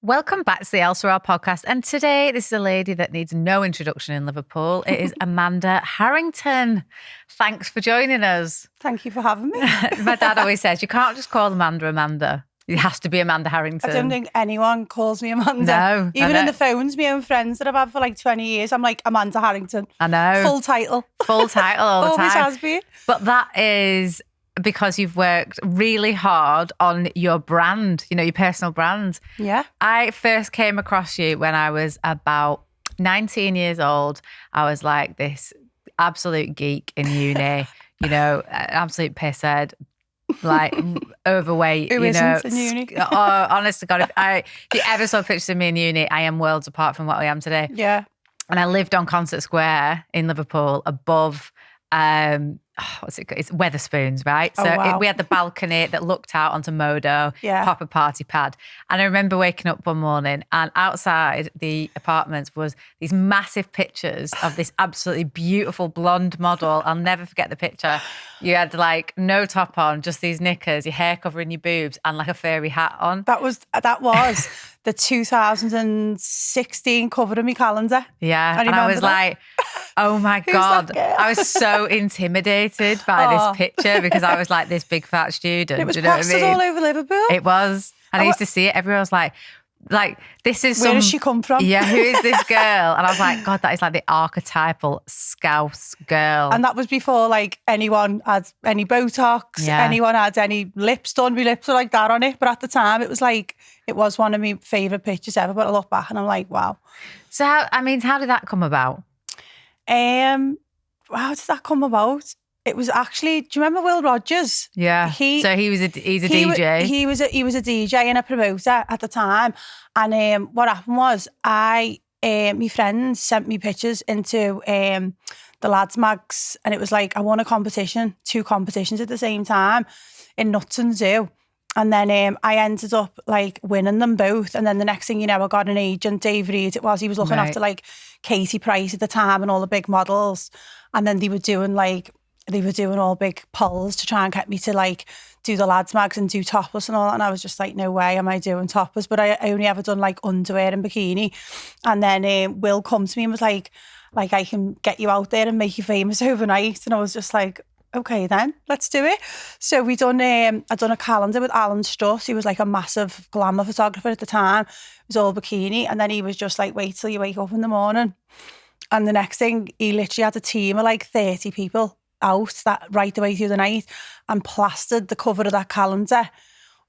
Welcome back to the Elle-Sera podcast. And today, this is a lady that needs no introduction in Liverpool. It is Amanda Harrington. Thanks for joining us. Thank you for having me. My dad always says, you can't just call Amanda. It has to be Amanda Harrington. I don't think anyone calls me Amanda. No. Even in the phones, my own friends that I've had for like 20 years, I'm like Amanda Harrington. I know. Full title. Full title all the time. Always has been. But that is because you've worked really hard on your brand, your personal brand. Yeah. I first came across you when I was about 19 years old. I was like this absolute geek in uni, an absolute pisshead, like overweight. Who isn't in uni? Oh, honest to God, if you ever saw pictures of me in uni, I am worlds apart from what I am today. Yeah. And I lived on Concert Square in Liverpool above what's it called? It's Weatherspoons, right? Oh, so wow. we had the balcony that looked out onto Modo, proper party pad. And I remember waking up one morning and outside the apartments was these massive pictures of this absolutely beautiful blonde model. I'll never forget the picture. You had like no top on, just these knickers, your hair covering your boobs and like a furry hat on. That was the 2016 cover of my calendar. Yeah. And I was like, oh my God. I was so intimidated by this picture because I was like this big fat student. It was plastered all over Liverpool. It was. And I used to see it. Everyone was like, this is Where does she come from? Yeah, who is this girl? And I was like, God, that is like the archetypal Scouse girl. And that was before like anyone had any Botox, anyone had any lips done. My lips were like that on it. But at the time, it was one of my favourite pictures ever. But I look back and I'm like, wow. So, how did that come about? How did that come about? It was actually, do you remember Will Rogers? Yeah. He's a DJ. He was a DJ and a promoter at the time. And what happened was my friends sent me pictures into the lads mags, and it was like I won a competition, 2 competitions at the same time in Nuts and Zoo. And then I ended up like winning them both. And then the next thing you know, I got an agent, Dave Reed it was. He was looking after like Katie Price at the time and all the big models. And then they were doing all big polls to try and get me to like do the lads mags and do topless and all that. And I was just like, no way am I doing topless. But I only ever done like underwear and bikini. And then Will come to me and was like I can get you out there and make you famous overnight. And I was just like, okay then, let's do it. So I'd done a calendar with Alan Strutt. He was like a massive glamour photographer at the time. It was all bikini. And then he was just like, wait till you wake up in the morning. And the next thing, he literally had a team of like 30 people out that right the way through the night and plastered the cover of that calendar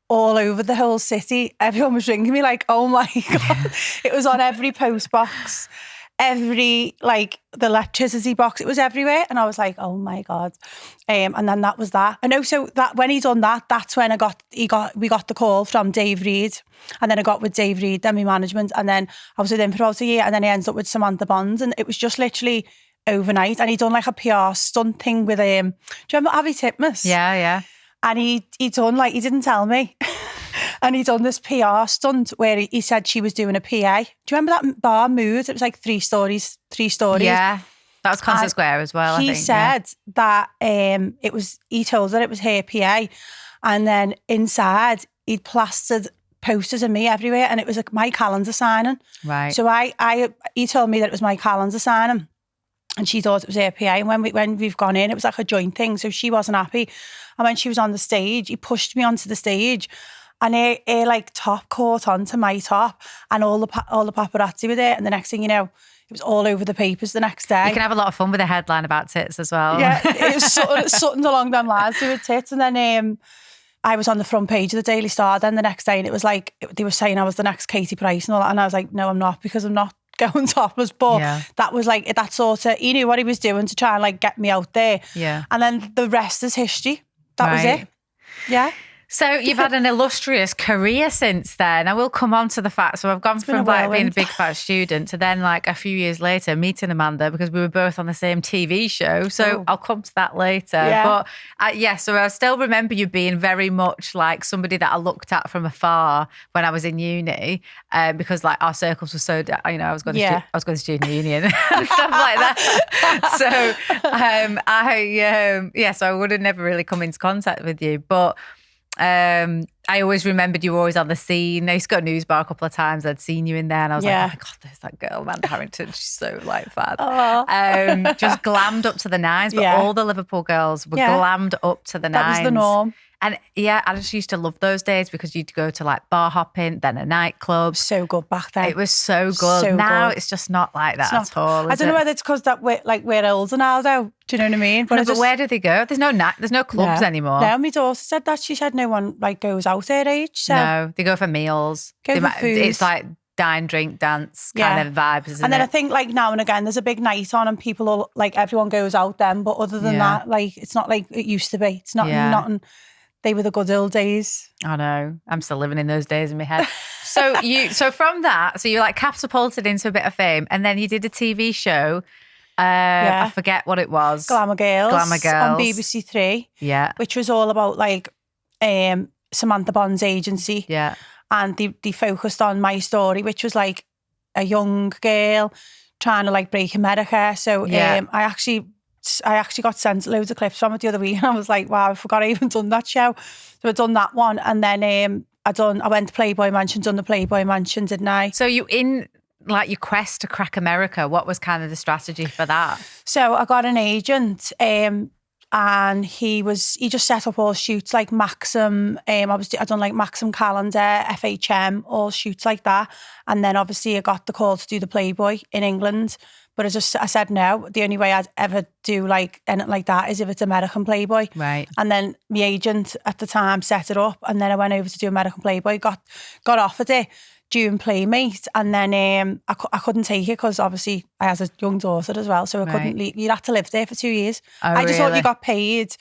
all over the whole city. Everyone was ringing me like, oh my God. It was on every post box, every like the electricity box, it was everywhere. And I was like, oh my God. And then that was that. I know, so that when he done that, that's when we got the call from Dave Reed. And then I got with Dave Reed, then my management. And then I was with him for about a year. And then I ended up with Samantha Bond. And it was just literally overnight. And he done like a PR stunt thing with do you remember Abby Titmus? Yeah. And he done like, he didn't tell me. And he done this PR stunt where he said she was doing a PA. Do you remember that bar Mood? It was like 3 stories. Yeah. That was Concert Square as well, I think. He said that he told her it was her PA. And then inside he'd plastered posters of me everywhere and it was like my calendar signing. Right. So he told me that it was my calendar signing. And she thought it was her PA. And when we've gone in, it was like a joint thing. So she wasn't happy. And when she was on the stage, he pushed me onto the stage. And her like top caught onto my top. And all the paparazzi were there. And the next thing you know, it was all over the papers the next day. You can have a lot of fun with a headline about tits as well. Yeah, it was something along them lines with tits. And then I was on the front page of the Daily Star then the next day. And it was like, they were saying I was the next Katie Price and all that. And I was like, no, I'm not, because I'm not going topless. But that was like, that sort of, he knew what he was doing to try and like get me out there. Yeah. And then the rest is history. That was it. Yeah. So you've had an illustrious career since then. I will come on to the fact. So I've gone from like being a big fat student to then like a few years later meeting Amanda because we were both on the same TV show. So I'll come to that later. Yeah. But so I still remember you being very much like somebody that I looked at from afar when I was in uni because like our circles were so, I was going to student union and stuff like that. So so I would have never really come into contact with you. But I always remembered you were always on the scene. I used to go to News Bar a couple of times. I'd seen you in there and I was like, oh my God, there's that girl, Amanda Harrington. She's so like fab. Just glammed up to the nines. But all the Liverpool girls were glammed up to the nines. That was the norm. And I just used to love those days because you'd go to like bar hopping, then a nightclub. So good back then. It was so good. So now it's just not like that at all. I don't know whether it's because that we're older now though. Do you know what I mean? But where do they go? There's no clubs anymore. No, my daughter said that. She said no one like goes out her age. So. No, they go for meals. For food. It's like dine, drink, dance kind of vibes, isn't it? And then I think like now and again there's a big night on and people all, like everyone goes out then. But other than that, like it's not like it used to be. It's not nothing. They were the good old days. I know. I'm still living in those days in my head. So from that, so you like catapulted into a bit of fame, and then you did a TV show. I forget what it was. Glamour Girls on BBC Three. Yeah, which was all about like Samantha Bond's agency. Yeah, and they focused on my story, which was like a young girl trying to like break America. So I actually got sent loads of clips from it the other week and I was like, wow, I forgot I even done that show. So I'd done that one and then I went to Playboy Mansion, done the Playboy Mansion, didn't I? So you in like your quest to crack America, what was kind of the strategy for that? So I got an agent and he just set up all shoots like Maxim. I done like Maxim Calendar, FHM, all shoots like that. And then obviously I got the call to do the Playboy in England. But I said no. The only way I'd ever do like anything like that is if it's American Playboy. Right. And then my agent at the time set it up, and then I went over to do American Playboy. Got offered it during Playmate, and then I couldn't take it because obviously I had a young daughter as well, so I couldn't leave. You'd have to live there for 2 years. I just thought you got paid,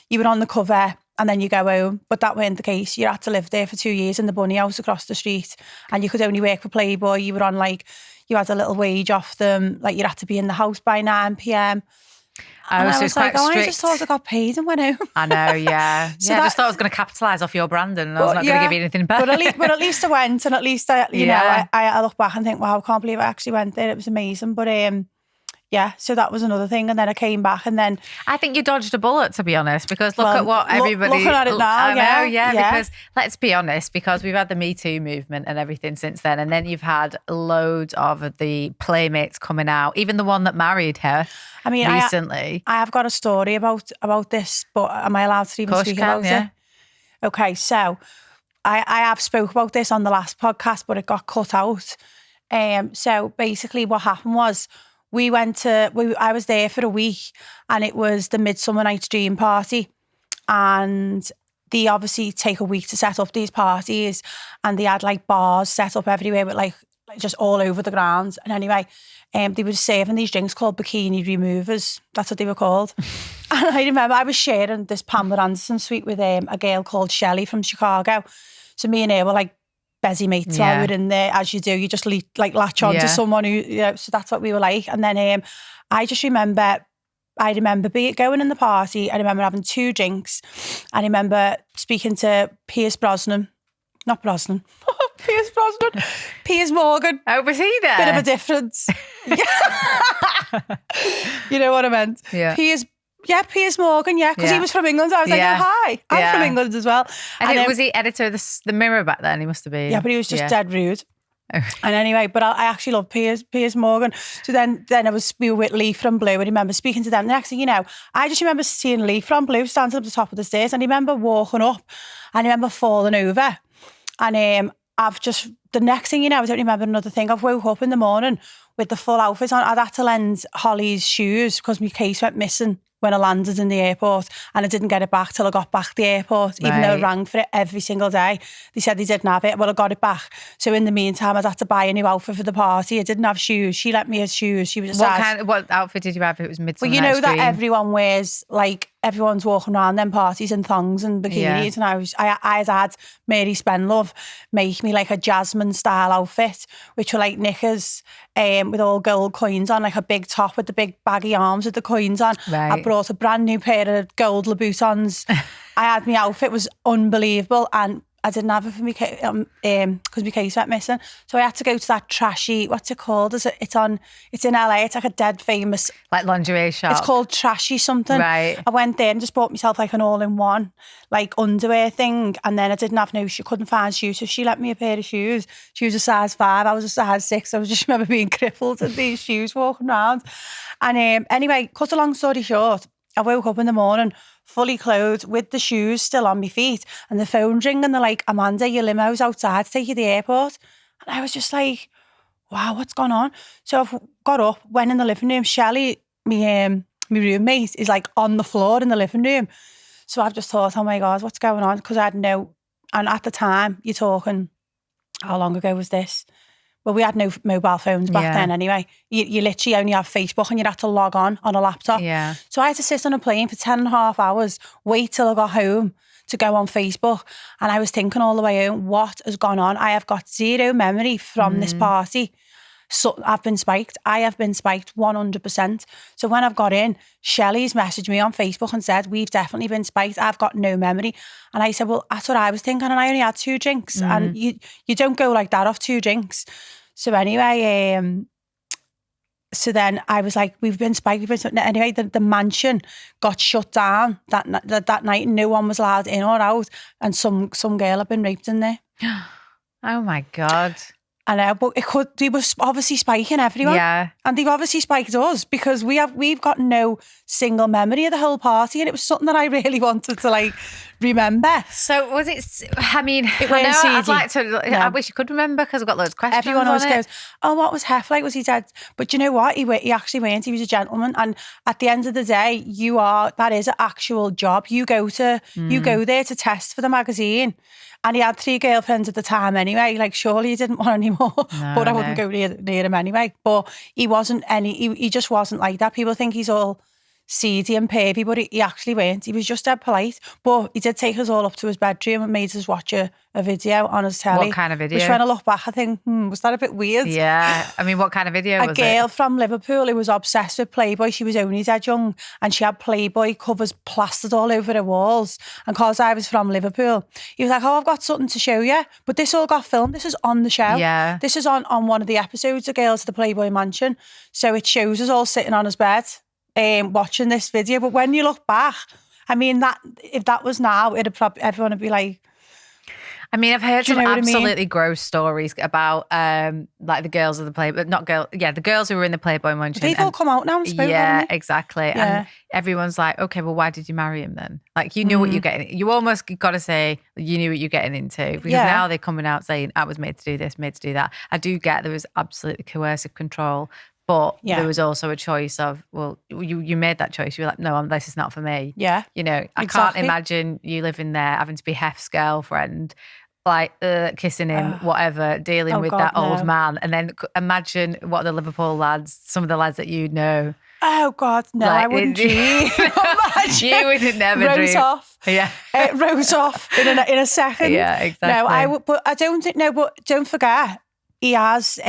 you were on the cover, and then you go home. But that weren't the case. You had to live there for 2 years in the bunny house across the street, and you could only work for Playboy. You were on like. You had a little wage off them, like you'd have to be in the house by 9 p.m. And I was like, I just thought I got paid and went home. I know, yeah. So I just thought I was going to capitalise off your branding and I was not going to give you anything back. But at least I went, and at least I look back and think, wow, I can't believe I actually went there. It was amazing. But so that was another thing. And then I came back and then... I think you dodged a bullet, to be honest, because look at what everybody... Looking at it now, I know, because let's be honest, because we've had the Me Too movement and everything since then, and then you've had loads of the Playmates coming out, even the one that married her recently. I have got a story about this, but am I allowed to even speak about it? Okay, so I have spoke about this on the last podcast, but it got cut out. So basically what happened was... I was there for a week and it was the Midsummer Night's Dream party, and they obviously take a week to set up these parties, and they had like bars set up everywhere with like just all over the grounds. And anyway, they were serving these drinks called bikini removers. That's what they were called. And I remember I was sharing this Pamela Anderson suite with a girl called Shelley from Chicago. So me and her were like busy mates while we were in there, as you do. You just like latch on to someone who, so that's what we were like. And then I remember going in the party. I remember having 2 drinks. I remember speaking to Piers Morgan. Oh, was he there? Bit of a difference. You know what I meant? Yeah. Piers Morgan, because he was from England. I was like, oh, hi, I'm from England as well. And was he editor of the Mirror back then? He must have been. Yeah, but he was just dead rude. And anyway, but I actually love Piers Morgan. So then we were with Lee from Blue. I remember speaking to them. The next thing you know, I just remember seeing Lee from Blue standing up the top of the stairs, and I remember walking up, and I remember falling over. And the next thing you know, I don't remember another thing. I've woke up in the morning with the full outfit on. I'd had to lend Holly's shoes because my case went missing when I landed in the airport, and I didn't get it back till I got back to the airport, even though I rang for it every single day. They said they didn't have it. Well, I got it back. So in the meantime, I'd had to buy a new outfit for the party. I didn't have shoes. She let me have shoes. She was just what outfit did you have if it was Midsummer Well, you know Night's Dream? that everyone wears, like, everyone's walking around them parties in thongs and bikinis, and I had Mary Spenlove make me like a Jasmine style outfit, which were like knickers with all gold coins on, like a big top with the big baggy arms with the coins on. Right. I brought a brand new pair of gold Louboutins. I had my outfit was unbelievable, and I didn't have it for me because my case went missing. So I had to go to that trashy, what's it called? It's in LA. It's like a dead famous, like lingerie shop. It's called Trashy something. Right. I went there and just bought myself like an all-in-one, like underwear thing. And then I didn't have she couldn't find shoes. So she lent me a pair of shoes. She was a size 5. I was a size 6. I just remember being crippled with these shoes walking around. And anyway, cut a long story short, I woke up in the morning fully clothed with the shoes still on my feet and the phone's ringing and they're like, Amanda, your limo's outside to take you to the airport. And I was just like, wow, what's going on? So I got up, went in the living room. Shelley, my roommate, is like on the floor in the living room. So I've just thought, oh my God, what's going on? Because I had no, and at the time, you're talking, how long ago was this? Well, we had no mobile phones back then anyway. You literally only have Facebook and you'd have to log on a laptop. Yeah. So I had to sit on a plane for 10 and a half hours, wait till I got home to go on Facebook. And I was thinking all the way home, what has gone on? I have got zero memory from this party. So I've been spiked. I have been spiked 100%. So when I've got in, Shelley's messaged me on Facebook and said, we've definitely been spiked. I've got no memory. And I said, well, that's what I was thinking. And I only had 2 drinks. And you don't go like that off 2 drinks. So anyway, so then I was like, we've been spiked. Anyway, the mansion got shut down that night. No one was allowed in or out. And some girl had been raped in there. Oh my God. I know, but they were obviously spiking everyone. Yeah. And they've obviously spiked us because we've got no single memory of the whole party. And it was something that I really wanted to like remember. So was it, I mean, it I know I'd like to, I wish you could remember because I've got loads of questions. Everyone always goes, oh, what was Hef like? Was he dead? But you know what? He actually went. He was a gentleman. And at the end of the day, that is an actual job. You go there to test for the magazine. And he had 3 girlfriends at the time anyway. Like, surely he didn't want any more. No, but I wouldn't go near him anyway. But he wasn't he just wasn't like that. People think he's all seedy and pervy, but he actually weren't. He was just dead polite. But he did take us all up to his bedroom and made us watch a video on his telly. What kind of video? Which when I look back, I think, was that a bit weird? Yeah. I mean, what kind of video was it? A girl from Liverpool who was obsessed with Playboy. She was only dead young and she had Playboy covers plastered all over her walls. And because I was from Liverpool, he was like, oh, I've got something to show you. But this all got filmed. This is on the show. Yeah. This is on one of the episodes of Girls of the Playboy Mansion. So it shows us all sitting on his bed watching this video. But when you look back, I mean, if that was now, everyone would be like, I mean, I've heard some absolutely gross stories about like the girls of the Playboy, the girls who were in the Playboy Mansion. They've all come out now and spoken. Yeah, exactly. Yeah. And everyone's like, okay, well, why did you marry him then? Like, you knew what you're getting. You almost got to say you knew what you're getting into because now they're coming out saying, I was made to do this, made to do that. I do get there was absolutely coercive control. But there was also a choice of, well, you made that choice. You were like, no, this is not for me. Yeah. You know, I can't imagine you living there, having to be Hef's girlfriend, like kissing him, whatever, dealing with that old man. And then imagine what the Liverpool lads, some of the lads that you know. Oh, God, no, like, I wouldn't dream. You would never dream. Rose off. Yeah. Rose off in a second. Yeah, exactly. No, I would, but I don't think, no, but don't forget, he has...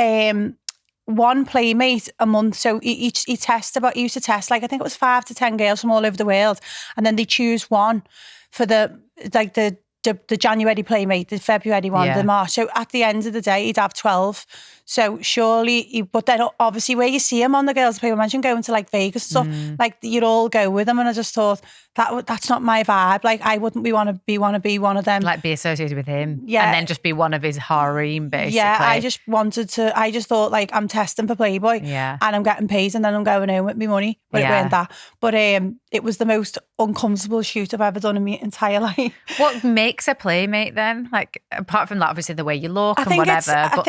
one playmate a month, so he used to test like I think it was 5 to 10 girls from all over the world, and then they choose one for the January playmate, the February one, the March. So at the end of the day, he'd have 12. So surely, but then obviously where you see him on the Girls Playboy Mansion going to like Vegas and stuff, like you'd all go with him. And I just thought that's not my vibe. Like I wouldn't want to be one of them. Like be associated with him. Yeah. And then just be one of his harem, basically. Yeah, I just thought like I'm testing for Playboy. Yeah. And I'm getting paid and then I'm going home with my money. But it weren't that. But it was the most uncomfortable shoot I've ever done in my entire life. What makes a playmate then? Like apart from that, obviously the way you look and whatever, but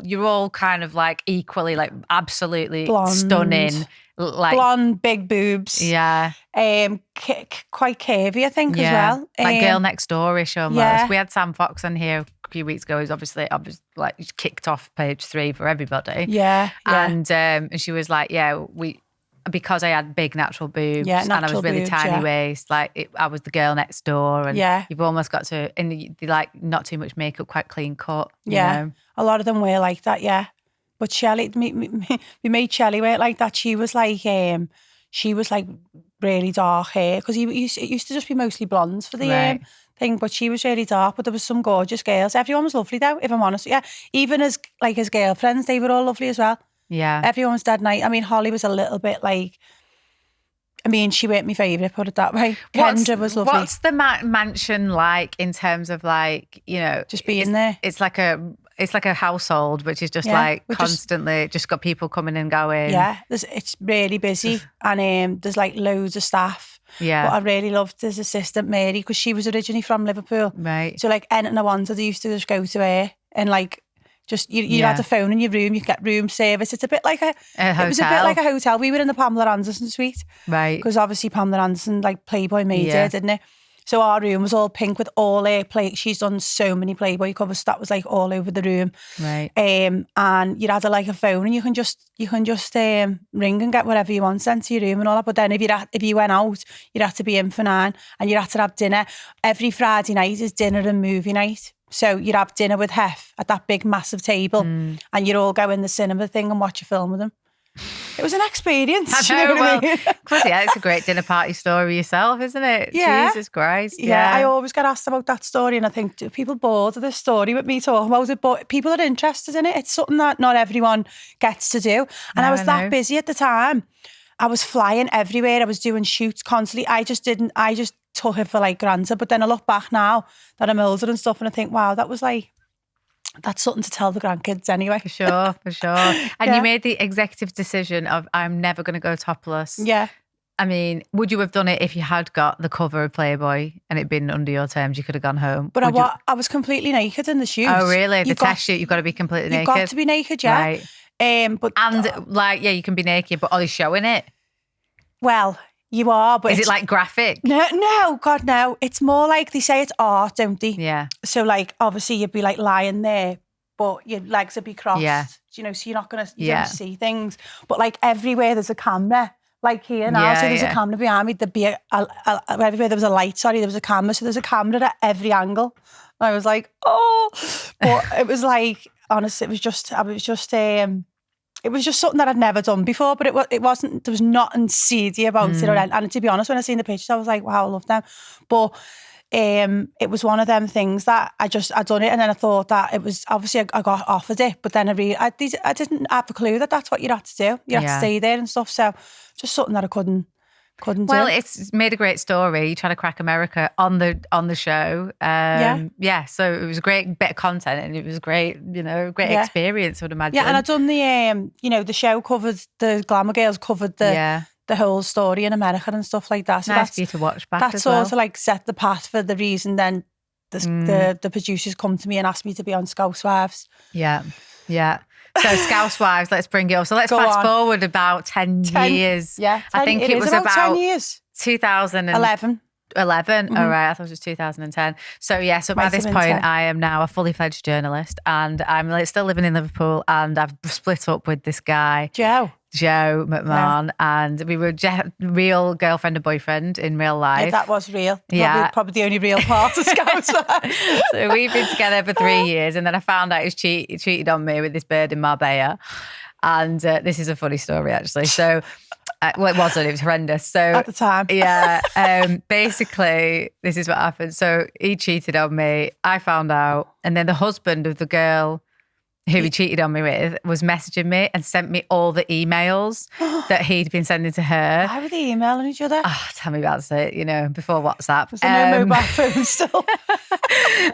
you're all kind of like equally like absolutely blonde, stunning, like blonde, big boobs. Yeah. Quite curvy, I think, as well. Like girl next door-ish almost. Yeah. We had Sam Fox on here a few weeks ago. Who's obviously like kicked off page 3 for everybody. Yeah. And she was like, because I had big natural boobs and I was really tiny waist, like I was the girl next door, and you've almost got to, and they like not too much makeup, quite clean cut. You know? A lot of them were like that, But Shelley, we made Shelley wear like that. She was like really dark hair because it used to just be mostly blondes for the thing, but she was really dark, but there was some gorgeous girls. Everyone was lovely though, if I'm honest. Yeah, even as like his girlfriends, they were all lovely as well. Yeah. Everyone was dead nice. I mean, Holly was a little bit like, I mean, she weren't my favourite, put it that way. Kendra was lovely. What's the mansion like in terms of like, you know, just being there? It's like a household, which is just like constantly just got people coming and going. Yeah, it's really busy, and there's like loads of staff. Yeah. But I really loved his assistant Mary, because she was originally from Liverpool. Right. So like anything I wanted, I used to just go to her, and like just you had a phone in your room, you get room service. It's a bit like a hotel. It was a bit like a hotel. We were in the Pamela Anderson suite. Right. Because obviously Pamela Anderson, like Playboy made it, didn't it? So our room was all pink with all her she's done so many Playboy covers, so that was like all over the room. Right. And you had a phone, and you can just ring and get whatever you want sent to your room and all that. But then if you went out, you'd have to be in for 9, and you'd have to have dinner. Every Friday night is dinner and movie night. So you'd have dinner with Hef at that big massive table, and you'd all go in the cinema thing and watch a film with them. It was an experience. I know, you know what I mean? Yeah, it's a great dinner party story yourself, isn't it? Yeah. Jesus Christ. Yeah, I always get asked about that story, and I think, do people bored of this story with me talking about it? But people are interested in it. It's something that not everyone gets to do. And I was that busy at the time. I was flying everywhere. I was doing shoots constantly. I just took it for like granted. But then I look back now that I'm older and stuff, and I think, wow, that's something to tell the grandkids anyway. For sure. And you made the executive decision of, I'm never going to go topless. Yeah. I mean, would you have done it if you had got the cover of Playboy and it'd been under your terms? You could have gone home. But I was completely naked in the shoot. Oh, really? The test shoot, you've got to be completely naked. You've got to be naked, yeah. Right. You can be naked, but are they showing it? Well, you are, but is it like graphic? No, God, no. It's more like, they say it's art, don't they? Yeah. So like, obviously you'd be like lying there, but your legs would be crossed. Yeah. You know, so you're not going to don't see things. But like everywhere there's a camera, like here now, so there's a camera behind me. There'd be everywhere there was a light, there was a camera. So there's a camera at every angle. And I was like, oh, but it was like, honestly, it was just something that I'd never done before, but it wasn't, there was nothing seedy about it. And to be honest, when I seen the pictures, I was like, wow, I love them. But it was one of them things that I'd done it, and then I thought that it was, obviously I got offered it, but then I didn't have a clue that that's what you had to do. You had to stay there and stuff. So just something that I couldn't do. Well, it's made a great story. You trying to crack America on the show. So it was a great bit of content, and it was great, great experience, I would imagine. Yeah, and I've done the show covered, the Glamour Girls covered the whole story in America and stuff like that. So nice for you to watch back that as well. Sort of like set the path for the reason then the producers come to me and ask me to be on Housewives. Yeah. So Housewives, let's bring it up. So let's fast forward about 10 years. Yeah. I think it was about 10 years. 2011. 11? Mm-hmm. All right, I thought it was 2010. So by this point, I am now a fully fledged journalist, and I'm still living in Liverpool, and I've split up with this guy, Joe McMahon, and we were real girlfriend and boyfriend in real life. Yeah, that was real. Probably the only real part of Scouts. So we've been together for 3 years, and then I found out he cheated on me with this bird in Marbella. And this is a funny story, actually. So, well, it wasn't. It was horrendous. So at the time, basically, this is what happened. So he cheated on me. I found out, and then the husband of the girl who he cheated on me with was messaging me and sent me all the emails that he'd been sending to her. Why were they emailing each other? Oh, tell me about it, before WhatsApp. Was there no mobile phone still?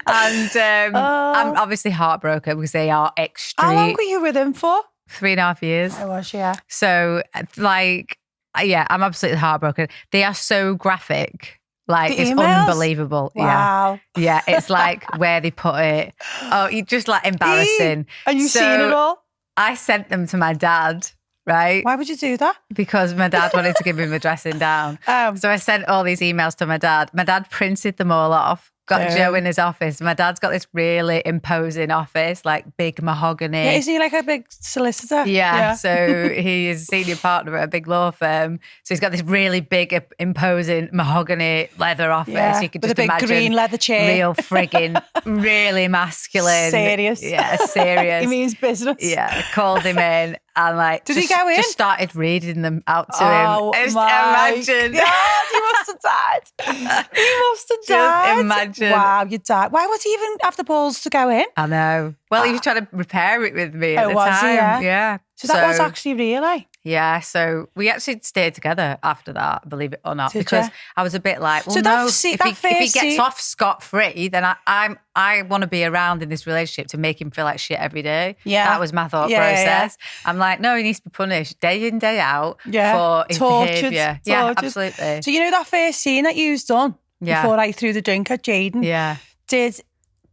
And I'm obviously heartbroken because they are extreme. How long were you with him for? 3.5 years. I was, yeah. So, I'm absolutely heartbroken. They are so graphic. Like, it's unbelievable. Wow. Yeah, it's like where they put it. Oh, you just like embarrassing. And you've seen it all? I sent them to my dad, right? Why would you do that? Because my dad wanted to give him a dressing down. So I sent all these emails to my dad. My dad printed them all off. Got Joe in his office. My dad's got this really imposing office, like big mahogany. Yeah, is he like a big solicitor? Yeah. So he is a senior partner at a big law firm. So he's got this really big, imposing mahogany leather office. Yeah, you could with just a big imagine green leather chair. Real frigging, really masculine. Serious. Yeah, serious. He means business. Yeah, called him in, And like, did he go in? Just started reading them out to him. Just imagine. God, he must have died. He must have died. Just imagine. Wow, you died. Why would he even have the balls to go in? I know. Well, he was trying to repair it with me at the was time. He? Yeah. So that was actually real, eh? Yeah, so we actually stayed together after that, believe it or not, because I was a bit like, well, so no, if he gets off scot-free, then I want to be around in this relationship to make him feel like shit every day. Yeah. That was my thought process. Yeah. I'm like, no, he needs to be punished day in, day out for his behaviour. Yeah, absolutely. So you know that first scene that you've done before I threw the drink at Jaden? Yeah.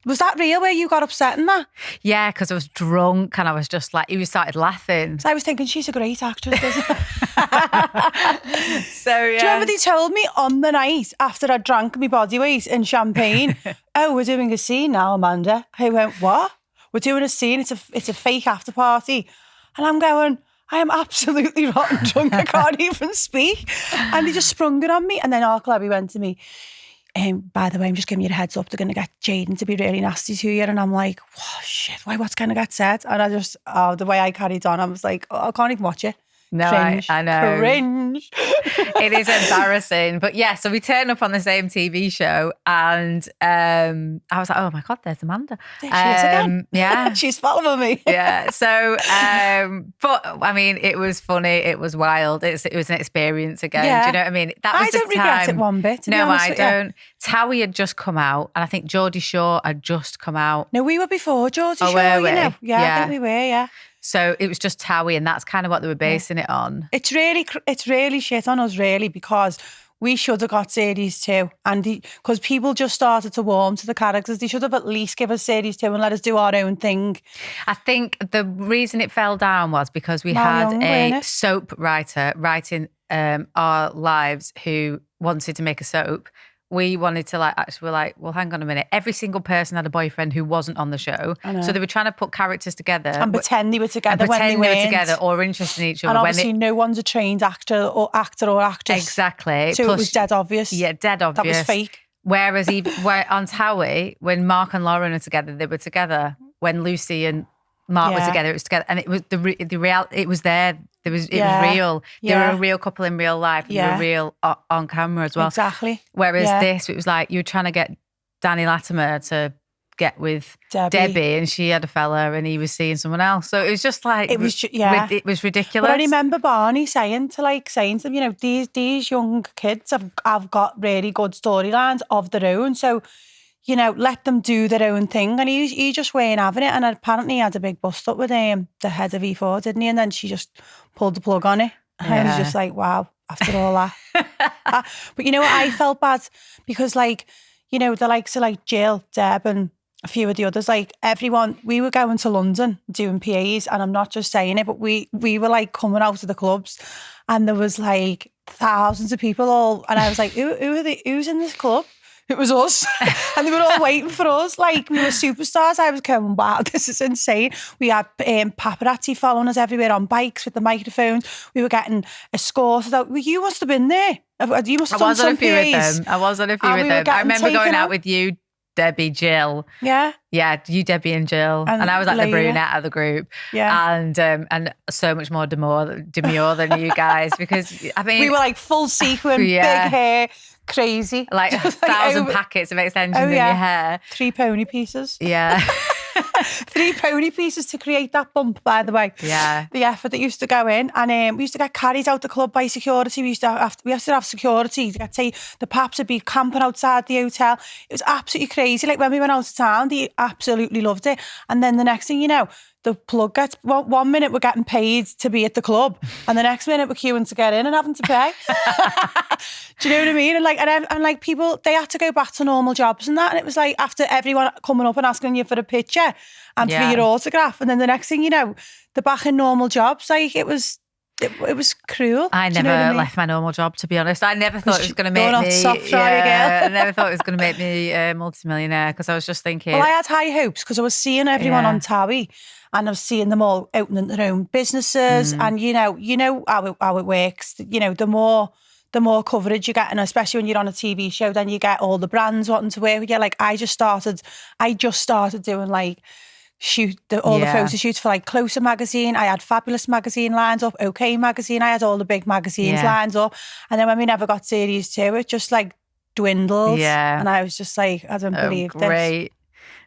Was that real where you got upset in that? Yeah, because I was drunk and I was just like, he started laughing. So I was thinking, she's a great actress, isn't she? So, yeah. Do you remember they told me on the night after I drank my body weight in champagne, oh, we're doing a scene now, Amanda. I went, what? We're doing a scene. It's a fake after party. And I'm going, I am absolutely rotten drunk. I can't even speak. And he just sprung it on me. And then Arclebby went to me, by the way, I'm just giving you a heads up, they're going to get Jaden to be really nasty to you. And I'm like, oh, shit, what's going to get said? And I just, the way I carried on, I was like, I can't even watch it. No, Cringe. I know. Cringe. It is embarrassing. But yeah, so we turned up on the same TV show and I was like, oh my God, there's Amanda. There she is again. Yeah. She's following me. Yeah. So, but I mean, it was funny. It was wild. It was an experience again. Yeah. Do you know what I mean? That was I don't regret it one bit. No, I don't. Towie had just come out and I think Geordie Shore had just come out. No, we were before Geordie Shore, were we? you know. Yeah, I think we were, yeah. So it was just Towie and that's kind of what they were basing it on. It's really shit on us, really, because we should have got series 2 and because people just started to warm to the characters. They should have at least given us series 2 and let us do our own thing. I think the reason it fell down was because we had a soap writer writing our lives who wanted to make a soap. We wanted to we're like, well, hang on a minute. Every single person had a boyfriend who wasn't on the show. So they were trying to put characters together. And pretend they were together when they were together or interested in each other. And obviously no one's a trained actor or actress. Exactly. So plus, it was dead obvious. Yeah, dead obvious. That was fake. Whereas on Towie, when Mark and Lauren are together, they were together. When Lucy and Mark were together, it was together. And it was the real, it was there. It was real. They were a real couple in real life. And they were real on camera as well. Exactly. Whereas this, it was like you were trying to get Danny Latimer to get with Debbie and she had a fella and he was seeing someone else. So it was just like, it was ridiculous. But I remember Barney saying to them, you know, these young kids have got really good storylines of their own. So, you know, let them do their own thing. And he just weren't having it. And apparently he had a big bust up with the head of E4, didn't he? And then she just pulled the plug on it. And I was just like, wow, after all that. But you know what? I felt bad because, like, you know, the likes of like Jill, Deb and a few of the others, like everyone, we were going to London doing PAs, and I'm not just saying it, but we were like coming out of the clubs and there was like thousands of people all, and I was like, who's in this club? It was us. And they were all waiting for us. Like, we were superstars. I was going, wow, this is insane. We had paparazzi following us everywhere on bikes with the microphones. We were getting escorted out. Well, you must have been there. You must have done some PAs. I was on a few with them. I remember going out with you, Debbie, Jill. Yeah. Yeah, you, Debbie and Jill. And I was like the brunette of the group. Yeah. And so much more demure than you guys, because I mean... We were like full sequin, big hair, crazy. Like 1,000 packets of extensions in your hair. 3 pony pieces. Yeah. 3 pony pieces to create that bump, by the way. Yeah. The effort that used to go in. And we used to get carried out the club by security. We used to have security. The paps would be camping outside the hotel. It was absolutely crazy. Like when we went out of town, they absolutely loved it. And then the next thing you know, the plug gets, one minute we're getting paid to be at the club and the next minute we're queuing to get in and having to pay. Do you know what I mean? And like people, they had to go back to normal jobs and that. And it was like after everyone coming up and asking you for a picture and for your autograph. And then the next thing you know, they're back in normal jobs. Like it was cruel. I never left my normal job, to be honest. I never thought it was going to make me... I never thought it was going to make me a multimillionaire, because I was just thinking... Well, I had high hopes because I was seeing everyone on Towie and I was seeing them all opening their own businesses and you know how it works. You know, the more coverage you get, and especially when you're on a TV show, then you get all the brands wanting to work with you. Like I just started doing like shoot all the photo shoots for like Closer magazine. I had Fabulous magazine lined up, OK magazine. I had all the big magazines lined up. And then when we never got series 2, it just like dwindled. Yeah. And I was just like, I don't believe great. this.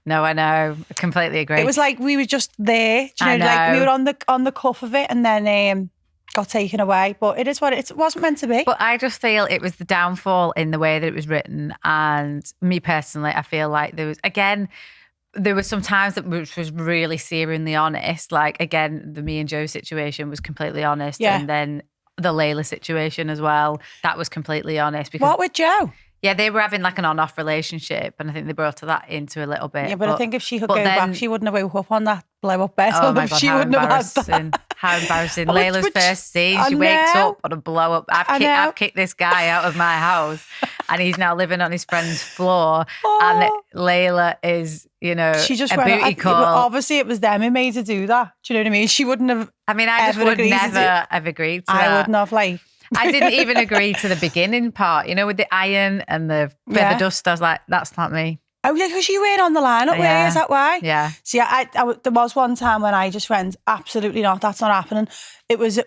No, I know. I completely agree. It was like we were just there. Do you know, like we were on the cuff of it and then got taken away. But it is what it wasn't meant to be. But I just feel it was the downfall in the way that it was written. And me personally, I feel like there were some times which was really searingly honest. Like, again, the me and Joe situation was completely honest. Yeah. And then the Layla situation as well, that was completely honest. Because, what with Joe? Yeah, they were having like an on-off relationship, and I think they brought that into a little bit. Yeah, but I think if she could go back, she wouldn't have woke up on that blow-up bed. Oh my God, she wouldn't have had that. How embarrassing. Layla's first scene, she wakes up on a blow-up. I've kicked this guy out of my house, and he's now living on his friend's floor, and Layla is, she just a booty call. Obviously, it was them who made her do that. Do you know what I mean? She wouldn't have. I mean, I just would never have agreed to that. I wouldn't have, like... I didn't even agree to the beginning part, with the iron and the feather dust. I was like, that's not me. Oh, yeah, because you weren't on the lineup, were you? Is that why? Yeah. See, there was one time when I just went, absolutely not, that's not happening. It was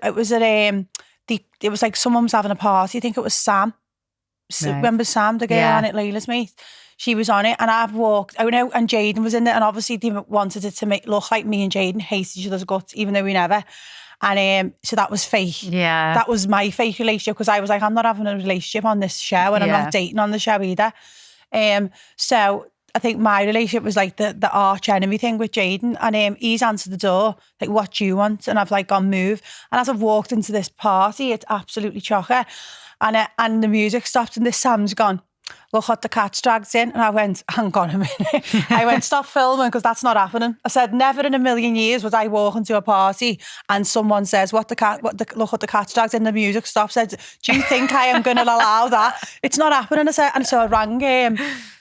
like someone was having a party. I think it was Sam. Right. Remember Sam, the girl on it, Layla's mate? She was on it, and I've walked, and Jaden was in there, and obviously they wanted it to look like me and Jaden hated each other's guts, even though we never. And so that was fake. Yeah. That was my fake relationship, because I was like, I'm not having a relationship on this show, and I'm not dating on the show either. So I think my relationship was like the arch enemy thing with Jaden, and he's answered the door, like, what do you want? And I've like gone move. And as I've walked into this party, it's absolutely chocker. And the music stopped, and this Sam's gone, look what the cat's dragged in. And I went, hang on a minute. I went, stop filming, because that's not happening. I said, never in a million years would I walk into a party and someone says, look what the cat's dragged in, the music stops. I said, do you think I am going to allow that? It's not happening. I said, and so I rang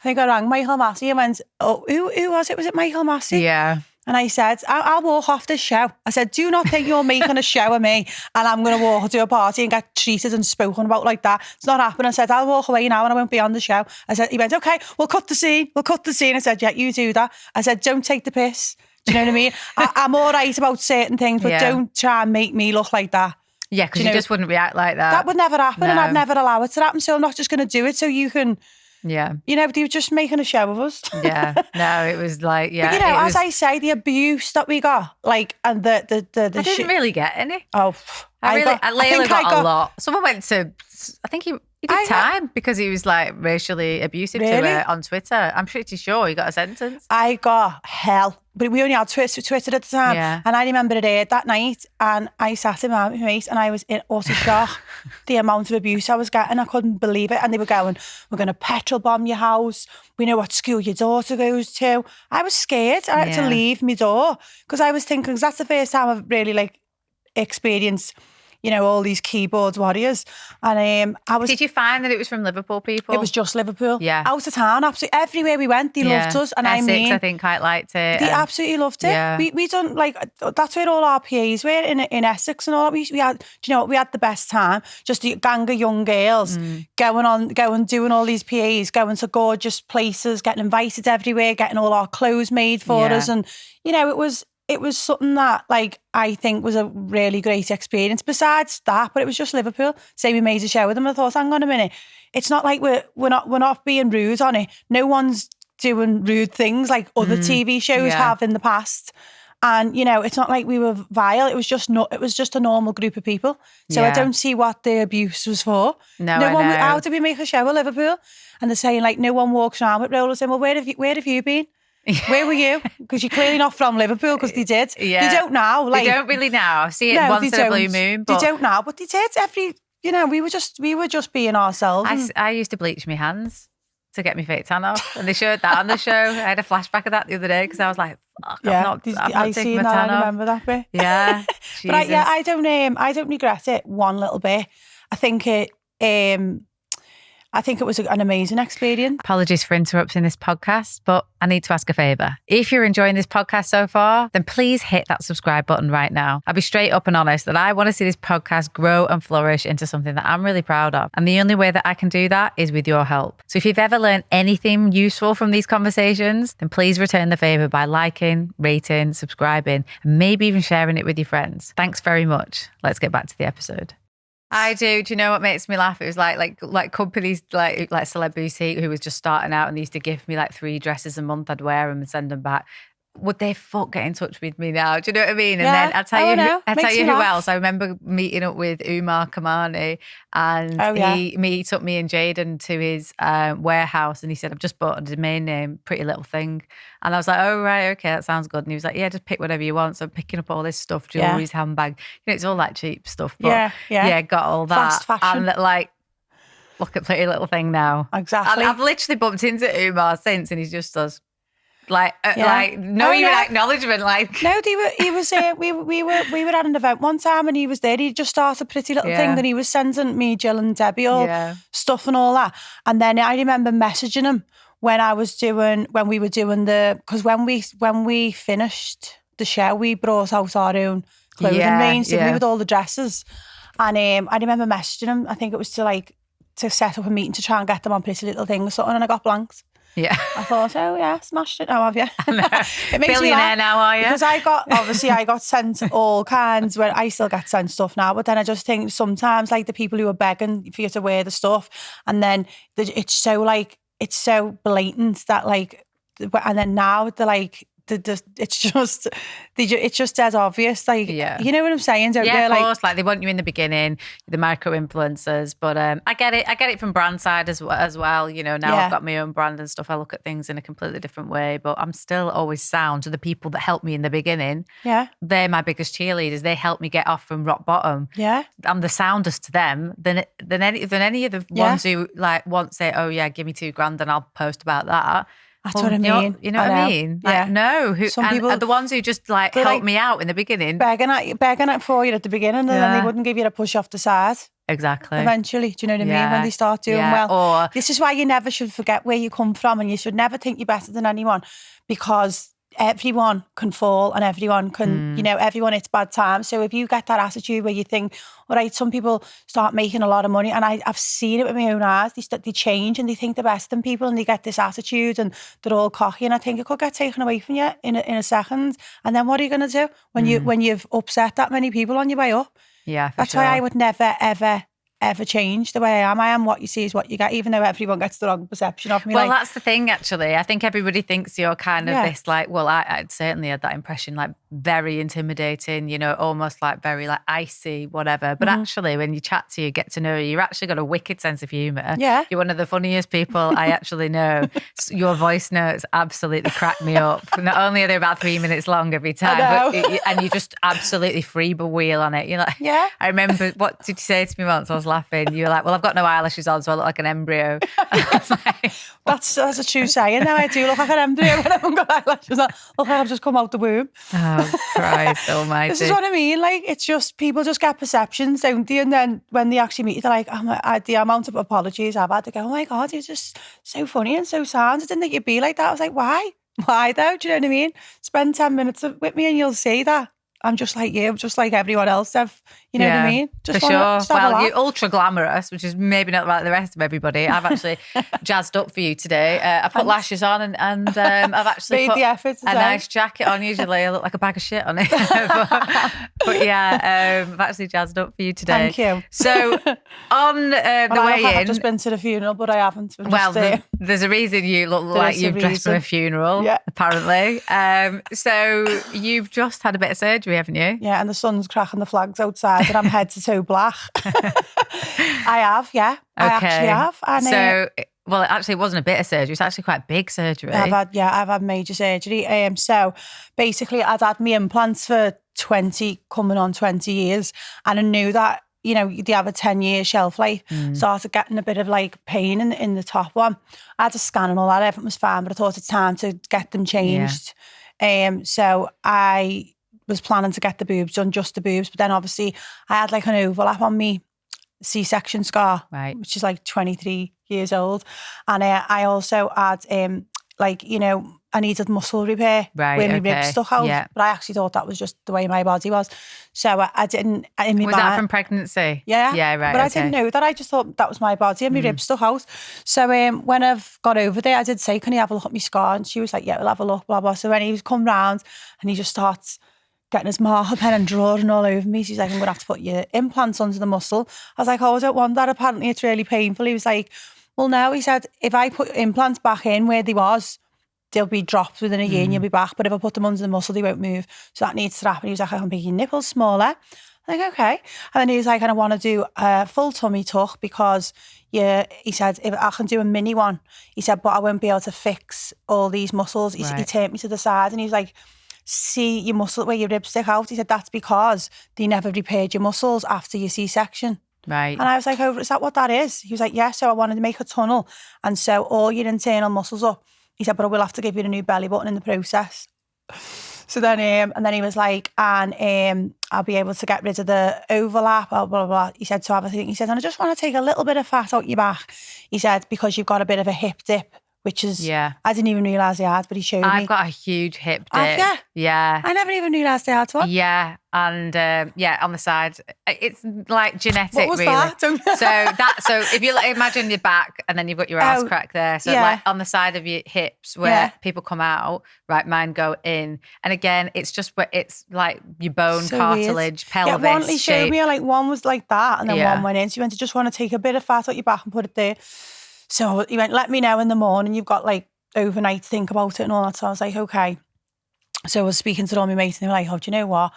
Michael Massey and went, oh, who was it? Was it Michael Massey? Yeah. And I said, I'll walk off this show. I said, do not think you're making a show of me and I'm going to walk to a party and get treated and spoken about like that. It's not happening. I said, I'll walk away now and I won't be on the show. He went, okay, we'll cut the scene. I said, yeah, you do that. I said, don't take the piss. Do you know what I mean? I'm all right about certain things, but don't try and make me look like that. Yeah, because you just wouldn't react like that. That would never happen, and I'd never allow it to happen. So I'm not just going to do it so you can... Yeah. They were just making a show of us. Yeah. No, it was like, yeah. But as I say, the abuse that we got, like, and the I didn't really get any. Oh, Layla got a lot. Someone went to, I think he did time because he was like racially abusive to her on Twitter. I'm pretty sure he got a sentence. I got hell. But we only had Twitter at the time. Yeah. And I remember it aired that night, and I sat in my mate and I was in utter shock. The amount of abuse I was getting, I couldn't believe it. And they were going, we're going to petrol bomb your house. We know what school your daughter goes to. I was scared. I had to leave my door because I was thinking, 'cause that's the first time I've really like experienced, all these keyboard warriors. And I was... Did you find that it was from Liverpool people? It was just Liverpool. Yeah. Out of town, absolutely. Everywhere we went, they loved us. And Essex, I think, quite liked it. They absolutely loved it. Yeah. We done, like, that's where all our PAs were, in Essex and all that. We had, we had the best time. Just a gang of young girls doing all these PAs, going to gorgeous places, getting invited everywhere, getting all our clothes made for us. And, it was something that, like, I think was a really great experience. Besides that, but it was just Liverpool. Say we made a show with them, I thought, hang on a minute, it's not like we're not being rude on it. No one's doing rude things like other TV shows have in the past. And it's not like we were vile. It was just a normal group of people. So I don't see what the abuse was for. No one. How did we make a show of Liverpool? And they're saying, like, no one walks around with rollers in. Well, where have you been? Where were you? Because you're clearly not from Liverpool, because they did. Yeah. They don't now. Like, they don't really now. I see it once in a blue moon. But they don't now, but they did. We were just being ourselves. I used to bleach my hands to get my fake tan off, and they showed that on the show. I had a flashback of that the other day because I was like, fuck, I've not taken my tan off. I remember that bit. Yeah. But I don't regret it one little bit. I think it I think it was an amazing experience. Apologies for interrupting this podcast, but I need to ask a favour. If you're enjoying this podcast so far, then please hit that subscribe button right now. I'll be straight up and honest that I want to see this podcast grow and flourish into something that I'm really proud of. And the only way that I can do that is with your help. So if you've ever learned anything useful from these conversations, then please return the favour by liking, rating, subscribing, and maybe even sharing it with your friends. Thanks very much. Let's get back to the episode. I do. Do you know what makes me laugh? It was like companies like Celeb Boutique who was just starting out and they used to give me like 3 dresses a month. I'd wear them and send them back. Would they get in touch with me now? Do you know what I mean? And then I'll tell you who else. I remember meeting up with Umar Kamani and he took me and Jaden to his warehouse and he said, I've just bought a domain name, Pretty Little Thing. And I was like, oh, right, okay, that sounds good. And he was like, yeah, just pick whatever you want. So I'm picking up all this stuff, jewellery, handbag. You know, it's all like cheap stuff. But got all that. Fast fashion. And like, look at Pretty Little Thing now. Exactly. And I've literally bumped into Umar since and he just does. Like no even acknowledgement. Like no, he was. We were at an event one time and he was there. He just started Pretty Little Thing. Then he was sending me, Jill and Debbie all stuff and all that. And then I remember messaging him when we were doing because when we finished the show, we brought out our own clothing range, didn't we, with all the dresses. And I remember messaging him. I think it was to set up a meeting to try and get them on Pretty Little Thing or something, and I got blanked. Yeah. I thought, oh yeah, smashed it. Oh, have you? It makes billionaire now, are you? Because I got sent all kinds. When I still get sent stuff now, but then I just think sometimes like the people who are begging for you to wear the stuff, and then it's so blatant that like, and then now they're like. It's just as obvious, like you know what I'm saying, don't you? Of course, like they want you in the beginning, the micro influencers, but I get it from brand side as well. You know, now I've got my own brand and stuff. I look at things in a completely different way, but I'm still always sound to the people that helped me in the beginning. Yeah, they're my biggest cheerleaders. They help me get off from rock bottom. Yeah, I'm the soundest to them than any of the ones who like want say, oh yeah, give me $2,000 and I'll post about that. That's what I mean. You know what I mean? Like, no. Some people are the ones who just like helped me out in the beginning. Begging it for you at the beginning and then they wouldn't give you a push off the side. Exactly. Eventually, do you know what I mean? When they start doing well. Or, this is why you never should forget where you come from and you should never think you're better than anyone because everyone can fall and everyone can, everyone hits bad times. So if you get that attitude where you think, all right, some people start making a lot of money and I've seen it with my own eyes. They change and they think they're better than people and they get this attitude and they're all cocky and I think it could get taken away from you in a second. And then what are you going to do when you've upset that many people on your way up? Yeah, That's why I would never, ever change the way I am. I am what you see is what you get, even though everyone gets the wrong perception of me. Well, that's the thing, actually. I think everybody thinks you're kind of this, like, well, I certainly had that impression, like very intimidating, you know, almost like very like icy, whatever. But actually, when you chat to you, get to know you, you've actually got a wicked sense of humour. Yeah. You're one of the funniest people I actually know. Your voice notes absolutely crack me up. Not only are they about 3 minutes long every time, and you just absolutely freewheel on it. You're like, I remember, what did you say to me once? I was laughing. You were like, well, I've got no eyelashes on, so I look like an embryo. I was like, that's a true saying. Now I do look like an embryo when I haven't got eyelashes on. Look like I've just come out the womb. Oh, Christ almighty. This is what I mean. Like, it's just, people just get perceptions, don't they? And then when they actually meet you, they're like, the amount of apologies I've had to go, oh my God, you're just so funny and so sound. I didn't think you'd be like that. I was like, why? Why though? Do you know what I mean? Spend 10 minutes with me and you'll see that I'm just like you, just like everyone else. You know what I mean? Just for sure. Well, you're ultra glamorous, which is maybe not like the rest of everybody. I've actually jazzed up for you today. I put lashes on and I've actually put the effort a nice jacket on. Usually I look like a bag of shit on it. but yeah, I've actually jazzed up for you today. Thank you. So on the way in... I've just been to the funeral, but I haven't. There's a reason you look like you've dressed for a funeral, apparently. So you've just had a bit of surgery, haven't you? Yeah, and the sun's cracking the flags outside and I'm head to toe black. I have, yeah. I actually have. And, well, actually, it wasn't a bit of surgery. It's actually quite big surgery. I've had major surgery. So basically, I'd had my implants for 20 years. And I knew that, you know, they have a 10-year shelf life. Started getting a bit of like pain in the top one. I had a scan and all that. Everything was fine, but I thought it's time to get them changed. So I was planning to get the boobs done, just the boobs. But then obviously I had like an overlap on me C-section scar, right, which is like 23 years old. And I also had, like, you know, I needed muscle repair right, where my okay. ribs stuck out. Yeah. But I actually thought that was just the way my body was. So I didn't, in my Was mind, that from pregnancy? Yeah. Yeah, right, But I okay. didn't know that. I just thought that was my body and my ribs stuck out. So when I've got over there, I did say, can you have a look at my scar? And she was like, yeah, we'll have a look, blah, blah. So when he was come round and he just starts getting his marker pen and drawing all over me, she's like, I'm going to have to put your implants under the muscle. I was like, oh, I don't want that. Apparently it's really painful. He was like, well, no, he said, if I put implants back in where they was, they'll be dropped within a year and you'll be back. But if I put them under the muscle, they won't move. So that needs to happen. He was like, I can make your nipples smaller. I'm like, okay. And then he was like, and I want to do a full tummy tuck because, yeah, he said, if I can do a mini one, he said, but I won't be able to fix all these muscles. He turned me to the side and he was like, see your muscle where your ribs stick out. He said, that's because they never repaired your muscles after your C-section. Right. And I was like, oh, is that what that is? He was like, yeah, so I wanted to make a tunnel and sew all your internal muscles up. He said, but I will have to give you a new belly button in the process. So then, and then he was like, and I'll be able to get rid of the overlap, blah, blah, blah. He said, so have a think. He said, and I just want to take a little bit of fat out your back. He said, because you've got a bit of a hip dip, which is, I didn't even realise he had, but he showed me. I've got a huge hip dip. Have you? Yeah. I never even realised I had one. Yeah. And on the side, it's like genetic, what was really. That? So if you imagine your back and then you've got your ass crack there. So like on the side of your hips where people come out, right, mine go in. And again, it's just where it's like your bone, cartilage, pelvis. Yeah, one, he showed me like one was like that and then one went in. So he went, I just want to take a bit of fat out your back and put it there. So he went, let me know in the morning. You've got like overnight to think about it and all that. So I was like, okay. So I was speaking to all my mates and they were like, oh, do you know what?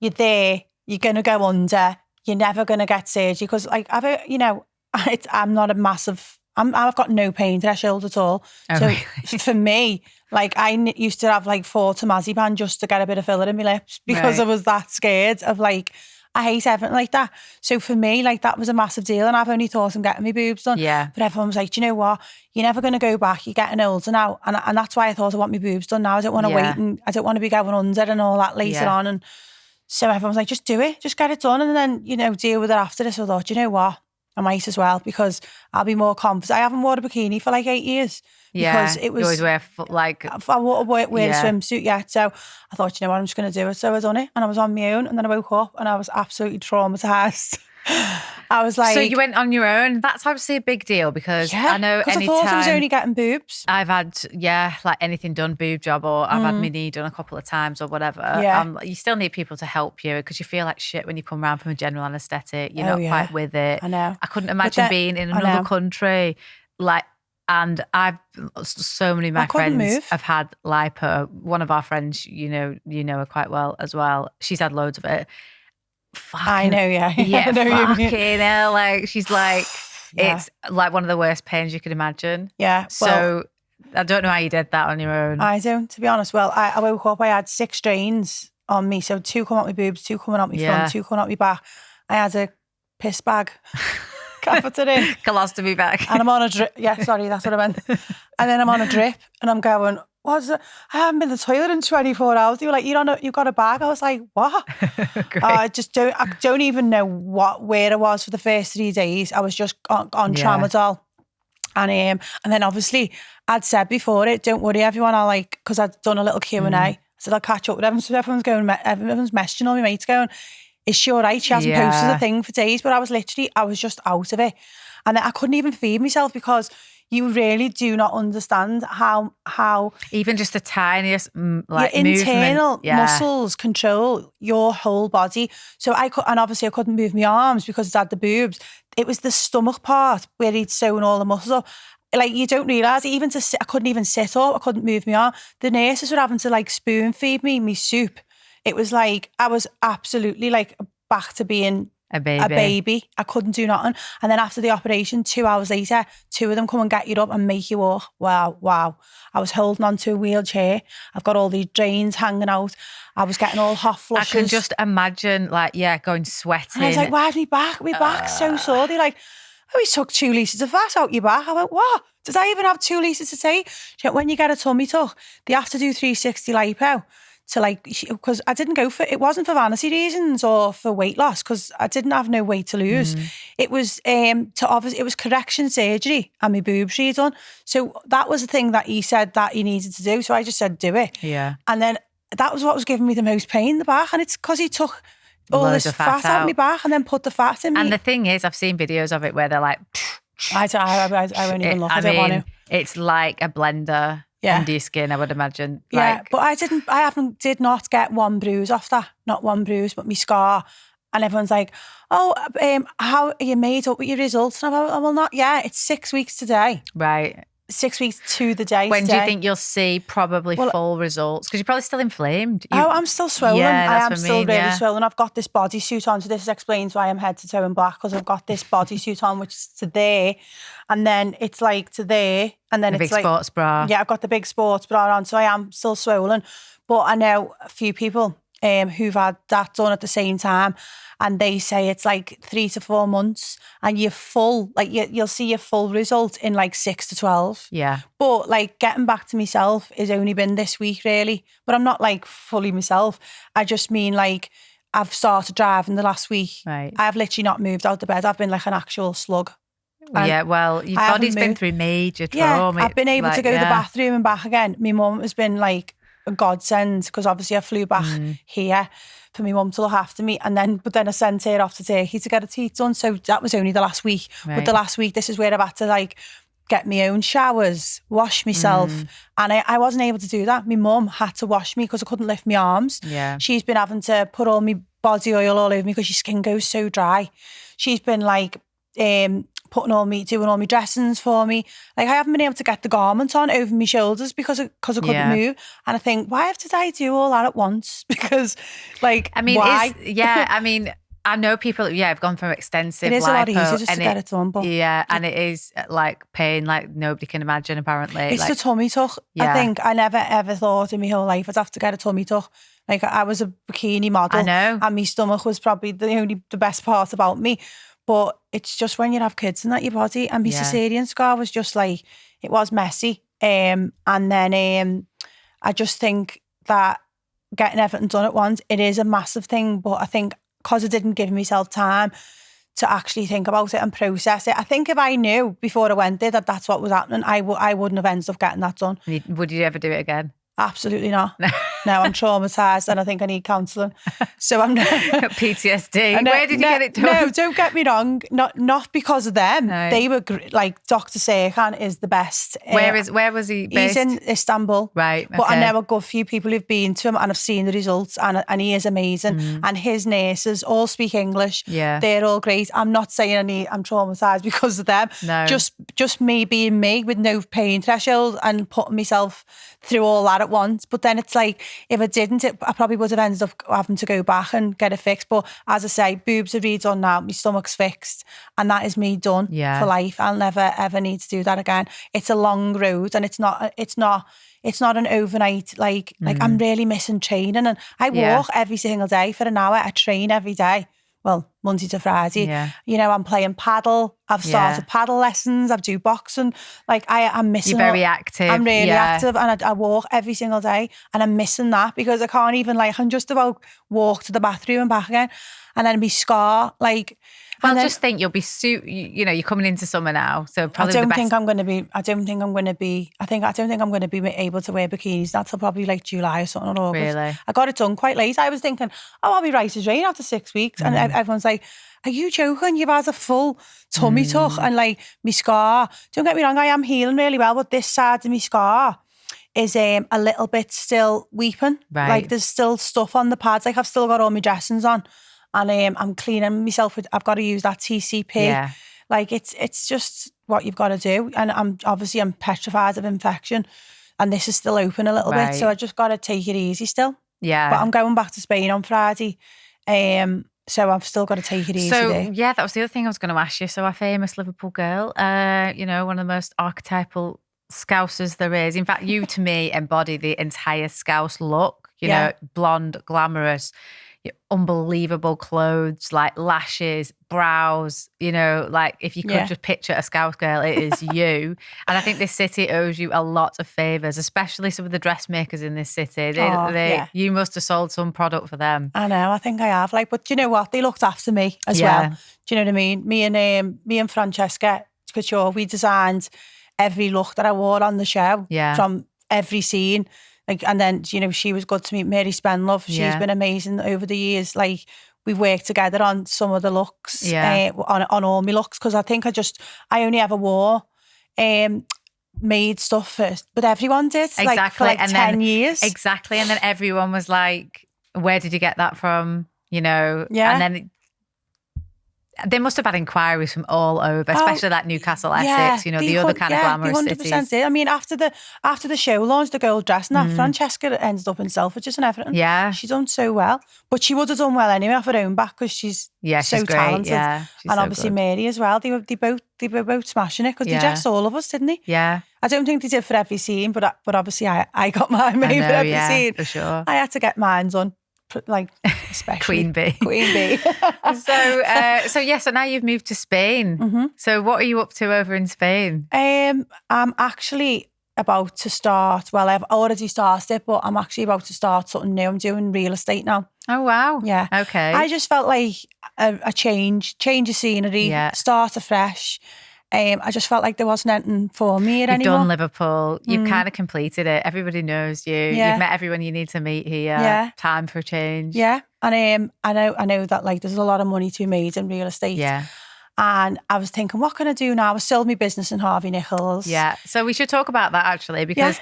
You're there, you're going to go under, you're never going to get surgery. Because like, I'm not a massive, I've got no pain threshold at all. Oh, so really? For me, like I used to have like 4 temazepam just to get a bit of filler in my lips because I was that scared of like, I hate everything like that. So for me, like that was a massive deal and I've only thought I'm getting my boobs done. Yeah. But everyone was like, do you know what? You're never going to go back. You're getting older now. And that's why I thought I want my boobs done now. I don't want to wait and I don't want to be going under and all that later on. And so everyone's like, just do it. Just get it done and then, deal with it after this. So I thought, you know what? I might as well because I'll be more confident. I haven't worn a bikini for like 8 years. Because it was, you always wear I won't wear a swimsuit yet. So I thought, you know what, I'm just going to do it. So I done it and I was on my own and then I woke up and I was absolutely traumatised. I was like... So you went on your own? That's obviously a big deal because I know because I thought I was only getting boobs. I've had, like anything done, boob job, or I've had my knee done a couple of times or whatever. You still need people to help you because you feel like shit when you come around from a general anaesthetic. You're not quite with it. I know. I couldn't imagine being in another country and so many of my friends have had lipo. One of our friends, you know her quite well as well. She's had loads of it. I know, yeah. Yeah, I know fucking hell. Like, she's like, it's like one of the worst pains you could imagine. Yeah. So I don't know how you did that on your own. I don't, to be honest. Well, I woke up, I had 6 strains on me. So 2 come out my boobs, 2 coming out my front, 2 coming out my back. I had a piss bag. Catheter in. Colostomy bag. And I'm on a drip. Yeah, sorry, that's what I meant. And then I'm on a drip and I'm going, what's it? I haven't been to the toilet in 24 hours. They were like, you've got a bag. I was like, what? I don't even know where I was for the first 3 days. I was just on tramadol. And then obviously I'd said before it, don't worry everyone, because I'd done a little Q&A. I said, I'll catch up with everyone. So everyone's messaging all my mates going, is she all right? She hasn't posted a thing for days. But I was just out of it. And I couldn't even feed myself because you really do not understand how even just the tiniest your internal muscles control your whole body. So I couldn't move my arms because it had the boobs. It was the stomach part where he'd sewn all the muscles up. Like, you don't realise, even to sit, I couldn't even sit up. I couldn't move my arm. The nurses were having to like spoon feed me soup. It was like, I was absolutely like back to being a baby. I couldn't do nothing. And then after the operation, 2 hours later, 2 of them come and get you up and make you walk. Wow. I was holding onto a wheelchair. I've got all these drains hanging out. I was getting all hot flushes. I can just imagine, going sweating. And I was like, why's my back? My back's so sore. They're like, oh, he took 2 litres of fat out your back. I went, what? Did I even have 2 litres to take? When you get a tummy tuck, they have to do 360 lipo to like, because I didn't go for, it wasn't for vanity reasons or for weight loss, because I didn't have no weight to lose. It was it was correction surgery and my boobs redone. So that was the thing that he said that he needed to do. So I just said, do it. Yeah. And then that was what was giving me the most pain in the back. And it's because he took all Loads this of fat out of my back and then put the fat in me. And the thing is, I've seen videos of it where they're like, I won't even look. I don't want to. It's like a blender under your skin, I would imagine. Yeah, but I did not get one bruise off that. Not one bruise, but my scar. And everyone's like, oh, how are you made up with your results? And I'm like, well, not yet. It's 6 weeks today. Right. 6 weeks to the day. When do you think you'll see probably full results? Because you're probably still inflamed. I'm still swollen. Yeah, I am still really swollen. I've got this bodysuit on, so this explains why I'm head to toe in black, because I've got this bodysuit on, which is to there, and then it's like to there, and then the it's big like sports bra. Yeah, I've got the big sports bra on, so I am still swollen. But I know a few people who've had that done at the same time, and they say it's like 3 to 4 months and you're full, like you'll see your full result in like 6 to 12. Yeah. But like getting back to myself has only been this week really, but I'm not like fully myself. I just mean like I've started driving the last week. Right. I've literally not moved out of bed. I've been like an actual slug. Yeah, well, your body's been through major trauma. Yeah, I've been able to go to the bathroom and back again. My mum has been like a godsend, because obviously I flew back here for my mum to look after me, but then I sent her off to Turkey to get her teeth done. So that was only the last week. Right. But the last week, this is where I've had to like get my own showers, wash myself, and I wasn't able to do that. My mum had to wash me because I couldn't lift my arms. Yeah, she's been having to put all my body oil all over me because your skin goes so dry. She's been like doing all my dressings for me. Like I haven't been able to get the garment on over my shoulders because I couldn't move. And I think, why did I do all that at once? Because like, I mean, why? I mean, I know people, have gone through extensive lipo. It is a lot easier just to get it done. But and it is like pain like nobody can imagine apparently. It's like, the tummy tuck. Yeah. I think I never ever thought in my whole life I'd have to get a tummy tuck. Like I was a bikini model. I know. And my stomach was probably the best part about me. But it's just when you have kids in that your body, and my cesarean scar was just like, it was messy. And then I just think that getting everything done at once, it is a massive thing. But I think because I didn't give myself time to actually think about it and process it, I think if I knew before I went there that that's what was happening, I wouldn't have ended up getting that done. Would you ever do it again? Absolutely not. No, I'm traumatised and I think I need counselling. So I'm not. PTSD. Where did you get it done? No, don't get me wrong. Not because of them. No. They were like, Dr. Serkan is the best. Where was he based? He's in Istanbul. Right. Okay. But I know a good few people who've been to him and I've seen the results, and he is amazing. And his nurses all speak English. Yeah. They're all great. I'm not saying I'm traumatised because of them. No. Just me being me with no pain threshold and putting myself through all that at once. But then it's like, if I didn't, I probably would have ended up having to go back and get it fixed. But as I say, boobs are redone now, my stomach's fixed, and that is me done for life. I'll never ever need to do that again. It's a long road, and it's not an overnight like I'm really missing training, and I walk every single day for an hour. I train every day. Well, Monday to Friday. Yeah. You know, I'm playing paddle. I've started paddle lessons. I do boxing. Like I'm missing. You're very active. I'm really active, and I walk every single day, and I'm missing that because I can't even I can just about walk to the bathroom and back again, and then my scar like. Well, just think you'll be you're coming into summer now, so probably I don't think I'm going to be. I don't think I'm going to be able to wear bikinis. That's till probably like July or something, or August. Really? I got it done quite late. I was thinking, I'll be right as rain after 6 weeks, and everyone's like, "Are you joking? You've had a full tummy tuck and like my scar." Don't get me wrong, I am healing really well, but this side of my scar is a little bit still weeping. Right. Like there's still stuff on the pads. Like I've still got all my dressings on. And I'm cleaning myself with, I've got to use that TCP. Yeah. Like it's just what you've got to do. And I'm petrified of infection, and this is still open a little bit. So I just got to take it easy still. Yeah. But I'm going back to Spain on Friday. So I've still got to take it easy. So there. yeah, that was the other thing I was going to ask you. So our famous Liverpool girl, one of the most archetypal Scousers there is. In fact, you to me embody the entire Scouse look, you know, blonde, glamorous. unbelievable clothes, like lashes, brows, like if you could just picture a Scouse girl, it is you. And I think this city owes you a lot of favours, especially some of the dressmakers in this city. You must have sold some product for them. I know, I think I have. But do you know what? They looked after me as well. Do you know what I mean? Me and Francesca Couture, we designed every look that I wore on the show from every scene. And then, she was good to me. Mary Spenlove, she's been amazing over the years. We've worked together on some of the looks, on all my looks, because I think I only ever wore made stuff first, but everyone did. Exactly. For 10 years. Exactly. And then everyone was like, where did you get that from? And then they must have had inquiries from all over, especially like Newcastle, Essex, the other kind of glamorous 100% cities. Did. I mean, after the show launched, the girl dress, and that Francesca ended up in Selfridges and everything. Yeah. She's done so well. But she would have done well anyway off her own back, because she's so great. talented. Yeah, and obviously good. Mary as well. They were both smashing it, because they dressed all of us, didn't they? Yeah. I don't think they did for every scene, but obviously I got mine made for every scene. For sure. I had to get mine done. Especially Queen Bee. So now you've moved to Spain. Mm-hmm. So what are you up to over in Spain? I'm actually about to start. Well, I've already started it, but I'm actually about to start something new. I'm doing real estate now. Oh wow! Yeah. Okay. I just felt like a change of scenery, start afresh. I just felt like there wasn't anything for me anymore. You've done Liverpool. You've kind of completed it. Everybody knows you. You've met everyone you need to meet here. Yeah. Time for a change. Yeah. And I know that there's a lot of money to be made in real estate. Yeah. And I was thinking, what can I do now? I sold my business in Harvey Nichols. Yeah. So we should talk about that actually, because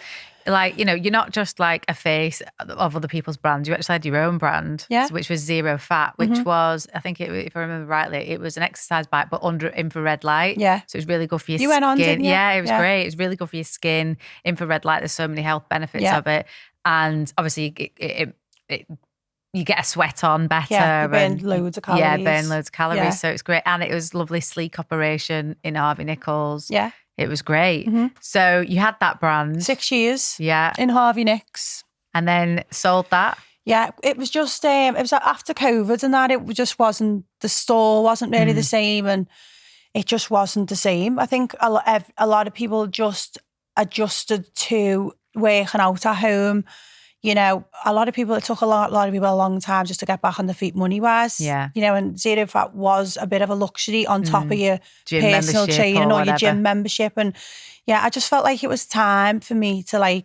you're not just like a face of other people's brands. You actually had your own brand, which was Zero Fat, which was, I think, if I remember rightly, it was an exercise bike, but under infrared light. Yeah. So it was really good for your skin. You went on, didn't you? Yeah, it was great. It was really good for your skin. Infrared light, there's so many health benefits of it. And obviously, you get a sweat on better. Yeah, you burn loads of calories. Yeah, burn loads of calories. Yeah. So it's great. And it was lovely, sleek operation in Harvey Nichols. Yeah. It was great. Mm-hmm. So you had that brand. 6 years. Yeah. In Harvey Nicks. And then sold that? Yeah, it was just, it was after COVID and that, it just wasn't, the store wasn't really the same, and it just wasn't the same. I think a lot of people just adjusted to working out at home. A lot of people, it took a lot of people a long time just to get back on their feet money-wise. Yeah. And Zero Fat was a bit of a luxury on top of your gym personal training or your gym membership. And I just felt like it was time for me to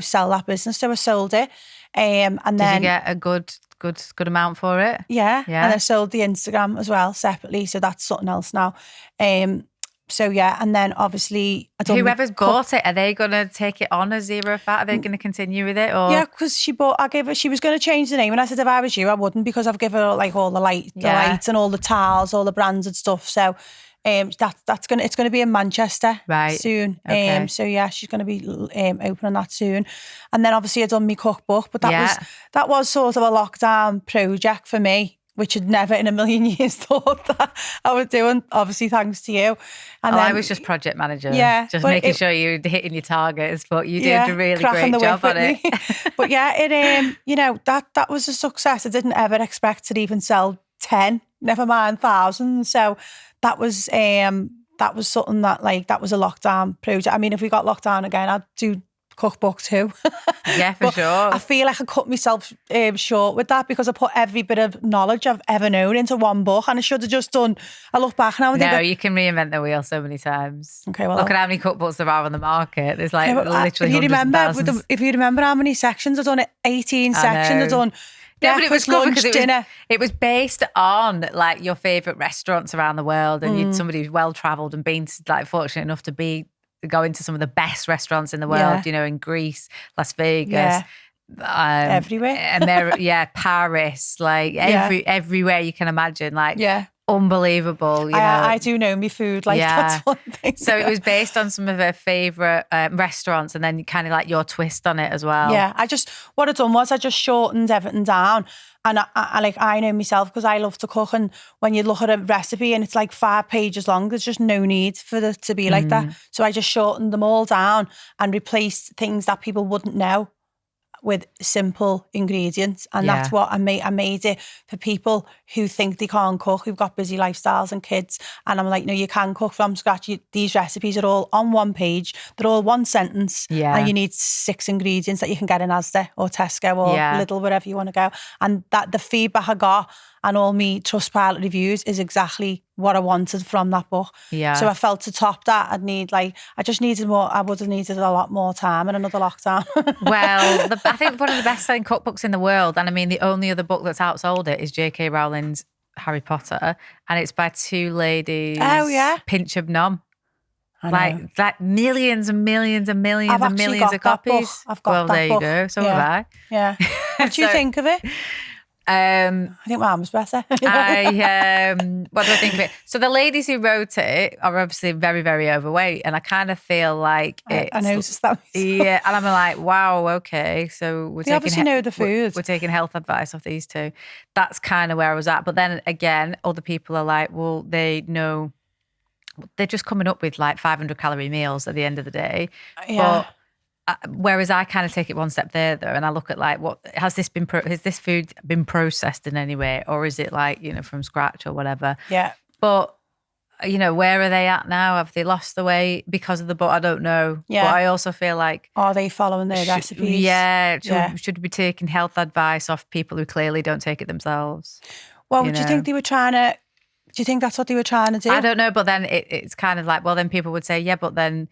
sell that business. So I sold it. And then... Did you get a good amount for it? Yeah. And I sold the Instagram as well separately. So that's something else now. And then obviously... Whoever's bought it, are they going to take it on as Zero Fat? Are they going to continue with it? Or? Yeah, because she was going to change the name. And I said, if I was you, I wouldn't, because I've given her all the lights and all the towels, all the brands and stuff. So it's going to be in Manchester soon. Okay. She's going to be opening that soon. And then obviously I'd done my cookbook, but that was sort of a lockdown project for me, which I'd never in a million years thought that I was doing, obviously thanks to you. And then, I was just project manager, just making sure you were hitting your targets, but you did a really great job on it. But that was a success. I didn't ever expect to even sell 10, never mind thousands. So that was something that was a lockdown project. I mean, if we got locked down again, I'd do cookbook too. Yeah, for sure. I feel like I cut myself short with that, because I put every bit of knowledge I've ever known into one book, and I should have just done. I look back now and think, you can reinvent the wheel so many times. Okay, well, look at how many cookbooks there are on the market. There's literally if you remember, if you remember how many sections I've done, 18 sections I've done. Yeah, but it was good because it was based on your favourite restaurants around the world, and you're somebody who's well travelled and been fortunate enough to go into some of the best restaurants in the world, in Greece, Las Vegas, everywhere. Paris, everywhere you can imagine, unbelievable. I do know me food, that's one thing. So it was based on some of her favourite restaurants, and then kind of your twist on it as well. Yeah, what I done was I just shortened everything down. And I know myself, because I love to cook, and when you look at a recipe and it's 5 pages long, there's just no need for it to be like that. So I just shortened them all down and replaced things that people wouldn't know with simple ingredients. And that's what I made it for people who think they can't cook, who've got busy lifestyles and kids. And I'm like, no, you can cook from scratch. These recipes are all on one page. They're all one sentence. And you need 6 ingredients that you can get in Asda or Tesco or Lidl, wherever you want to go. And that the feedback I got and all me Trustpilot reviews is exactly what I wanted from that book. So I felt to top that, I just needed more. I would have needed a lot more time in another lockdown. Well, I think one of the best-selling cookbooks in the world, and I mean the only other book that's outsold it is J.K. Rowling's Harry Potter, and it's by 2 ladies. Oh yeah, pinch of nom. Like millions and millions and millions and millions of copies. I've got that book. There you go. So have I. Yeah. What do you think of it? I think mine was better. What do I think of it? So the ladies who wrote it are obviously very, very overweight, and I kind of feel like it's... I noticed that. Yeah, and I'm like, wow, okay, so they obviously know the food. We're taking health advice off these 2. That's kind of where I was at. But then again, other people are like, well, they know... They're just coming up with like 500 calorie meals at the end of the day. But whereas I kind of take it one step further and I look at like, what has this food been processed in any way, or is it like, from scratch or whatever? Yeah. But where are they at now? Have they lost the weight because of the book? I don't know. Yeah. But I also feel like, are they following their recipes? Yeah. Should be taking health advice off people who clearly don't take it themselves? Well, do you think they were trying to? Do you think that's what they were trying to do? I don't know, but then it's kind of like, well, then people would say, yeah, but then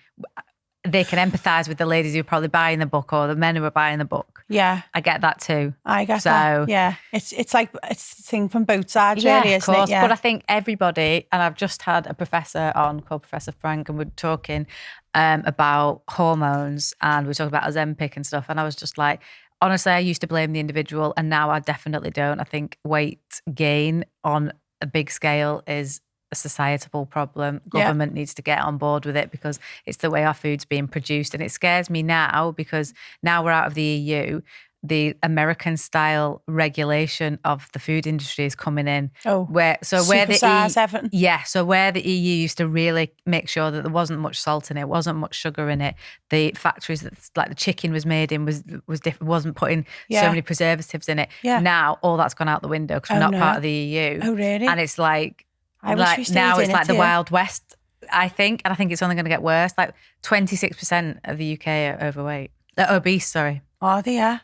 they can empathise with the ladies who are probably buying the book or the men who are buying the book. Yeah. I get that too. I get that. Yeah. It's like, it's the thing from both sides, really, isn't it? Yeah, but I think everybody, and I've just had a professor on called Professor Frank, and we're talking about hormones, and we're talking about Ozempic and stuff, and I was just like, honestly, I used to blame the individual, and now I definitely don't. I think weight gain on a big scale is a societal problem. Government needs to get on board with it because it's the way our food's being produced. And it scares me now because now we're out of the EU, the American style regulation of the food industry is coming in. So where the EU used to really make sure that there wasn't much salt in it, wasn't much sugar in it. The factories that like the chicken was made in was different, wasn't putting so many preservatives in it. Yeah. Now all that's gone out the window because we're not part of the EU. Oh really? And it's like now it's like the Wild West, I think, and I think it's only going to get worse. Like 26% of the UK are overweight, obese. Sorry. Are they? Yeah.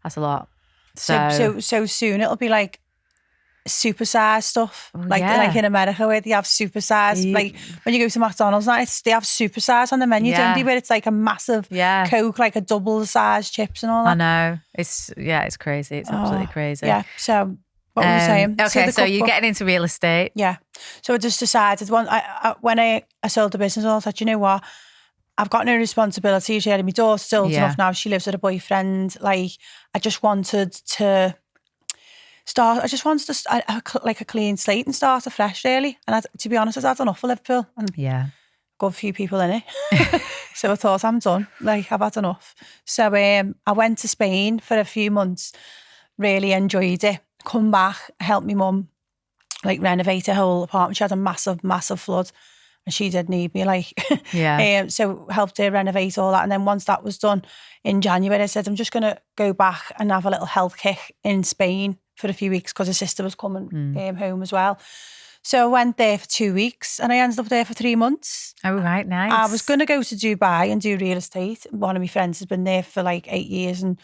That's a lot. So soon it'll be like supersized stuff, like in America where they have supersized. Like when you go to McDonald's now, they have supersized on the menu, don't they? Where it's like a massive Coke, like a double size chips and all that. I know. It's crazy. It's absolutely crazy. Yeah. So what were you saying? Okay, so you're getting into real estate. Yeah. So I just decided when I sold the business, I thought, you know what? I've got no responsibilities really. My daughter's old enough now. She lives with a boyfriend. Like, I just wanted to start. I just wanted to like a clean slate and start afresh, really. And to be honest, I've had enough of Liverpool. And got a few people in it. So I thought, I'm done. Like, I've had enough. So I went to Spain for a few months. Really enjoyed it. Come back, helped my mum like renovate her whole apartment. She had a massive, massive flood. And she did need me, like, so helped her renovate all that. And then once that was done in January, I said, I'm just going to go back and have a little health kick in Spain for a few weeks because her sister was coming home as well. So I went there for 2 weeks and I ended up there for 3 months. Oh, right, nice. I was going to go to Dubai and do real estate. One of my friends has been there for like 8 years and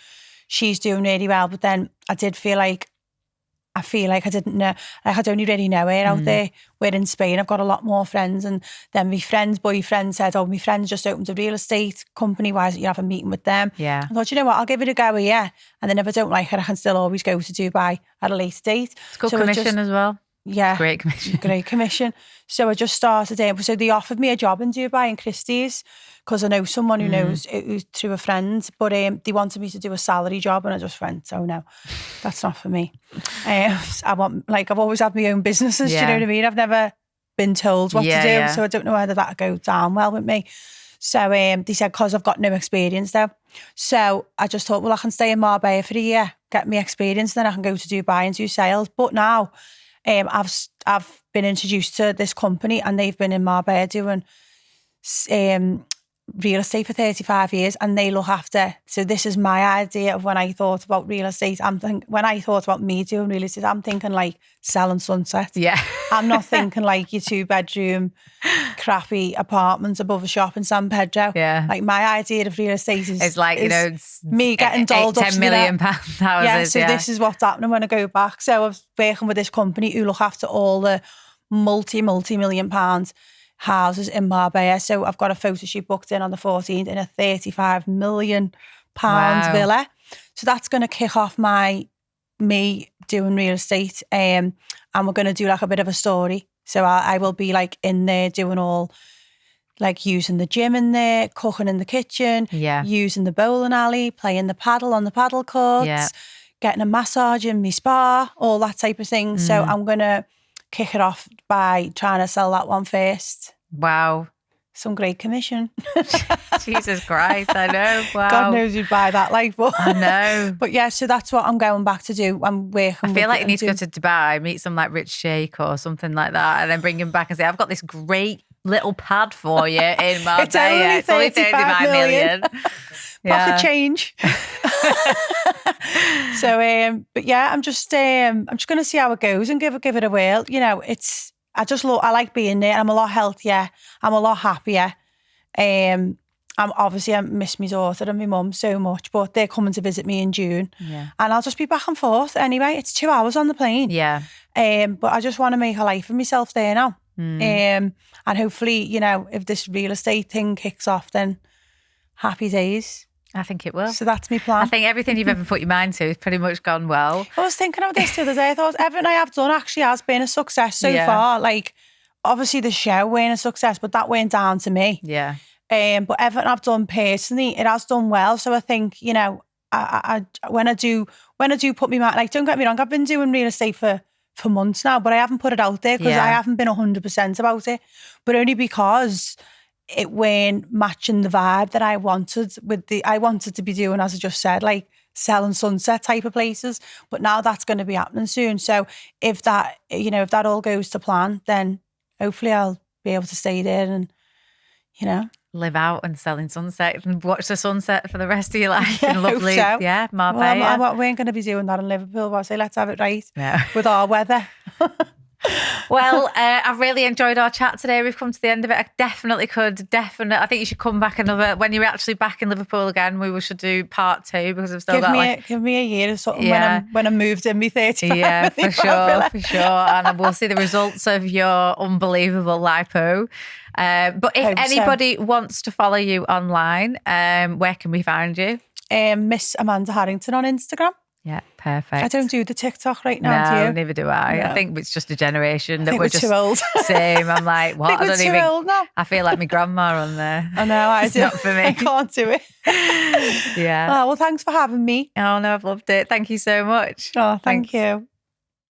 she's doing really well. But then I feel like I didn't know, like I'd only really know her out there. We're in Spain, I've got a lot more friends. And then my friend's boyfriend said, oh, my friend's just opened a real estate company, why don't you have a meeting with them? Yeah. I thought, you know what, I'll give it a go here. And then if I don't like it, I can still always go to Dubai at a later date. It's good commission as well. Yeah. Great commission. Great commission. So I just started in. So they offered me a job in Dubai in Christie's because I know someone who knows who's through a friend, but they wanted me to do a salary job and I just went, oh no, that's not for me. I've always had my own businesses, do you know what I mean? I've never been told what to do, so I don't know whether that'll go down well with me. So they said, because I've got no experience though. So I just thought, well, I can stay in Marbella for a year, get me experience, then I can go to Dubai and do sales. But now I've been introduced to this company and they've been in Marbella doing real estate for 35 years and they look after. So this is my idea of when I thought about real estate. When I thought about me doing real estate, I'm thinking like selling Sunset. Yeah. I'm not thinking like your 2-bedroom crappy apartments above a shop in San Pedro. Yeah. Like my idea of real estate is... It's like, it's me getting dolled up. £10 million houses. Yeah, so this is what's happening when I go back. So I was working with this company who look after all the multi-million pound houses in Marbella. So I've got a photo shoot booked in on the 14th in a £35 million villa. So that's going to kick off me doing real estate. And we're going to do like a bit of a story. So I will be like in there doing all, like using the gym in there, cooking in the kitchen, using the bowling alley, playing the paddle on the paddle courts, getting a massage in my spa, all that type of thing. So I'm going to kick it off by trying to sell that one first. Wow. Some great commission. Jesus Christ, I know. Wow. God knows you'd buy that, like, but I know. But yeah, so that's what I'm going back to do. I'm working. I feel like you need to go to Dubai, meet some like rich sheikh or something like that, and then bring him back and say, I've got this great little pad for you in Marbella. It's only 35 million. Pocket change. So, but yeah, I'm just going to see how it goes and give it a whirl. You know, I like being there. I'm a lot healthier. I'm a lot happier. I miss my daughter and my mum so much, but they're coming to visit me in June. Yeah. And I'll just be back and forth anyway. It's 2 hours on the plane. Yeah. But I just want to make a life for myself there now. And hopefully, you know, if this real estate thing kicks off, then happy days. I think it will. So that's my plan. I think everything you've ever put your mind to has pretty much gone well. I was thinking of this the other day. I thought everything I have done actually has been a success so far. Like, obviously the show weren't a success, but that went down to me. Yeah. But everything I've done personally, it has done well. So I think, you know, when I do put me mind, like, don't get me wrong, I've been doing real estate for months now, but I haven't put it out there because I haven't been 100% about it. But only because it weren't matching the vibe that I wanted I wanted to be doing, as I just said, like selling Sunset type of places. But now that's going to be happening soon. So if that all goes to plan, then hopefully I'll be able to stay there and, you know, live out and selling Sunset and watch the sunset for the rest of your life. Yeah, lovely. So. Yeah, Marbella. Well, we ain't going to be doing that in Liverpool, but I say let's have it right with our weather. Well, I've really enjoyed our chat today. We've come to the end of it. I definitely I think you should come back when you're actually back in Liverpool again. We should do part 2 because I've still give me a year or something when I moved in me 35. Yeah, for sure. And we'll see the results of your unbelievable lipo. But if anybody wants to follow you online, where can we find you? Miss Amanda Harrington on Instagram. Yeah, perfect. I don't do the TikTok right now, do you? Neither do I. No. I think it's just a generation that we're just too old. Same. I'm like, what? I think we're too old now. I feel like my grandma on there. I know, it's not for me. I can't do it. Yeah. Oh, well, thanks for having me. Oh, no, I've loved it. Thank you so much. Oh, thanks. You.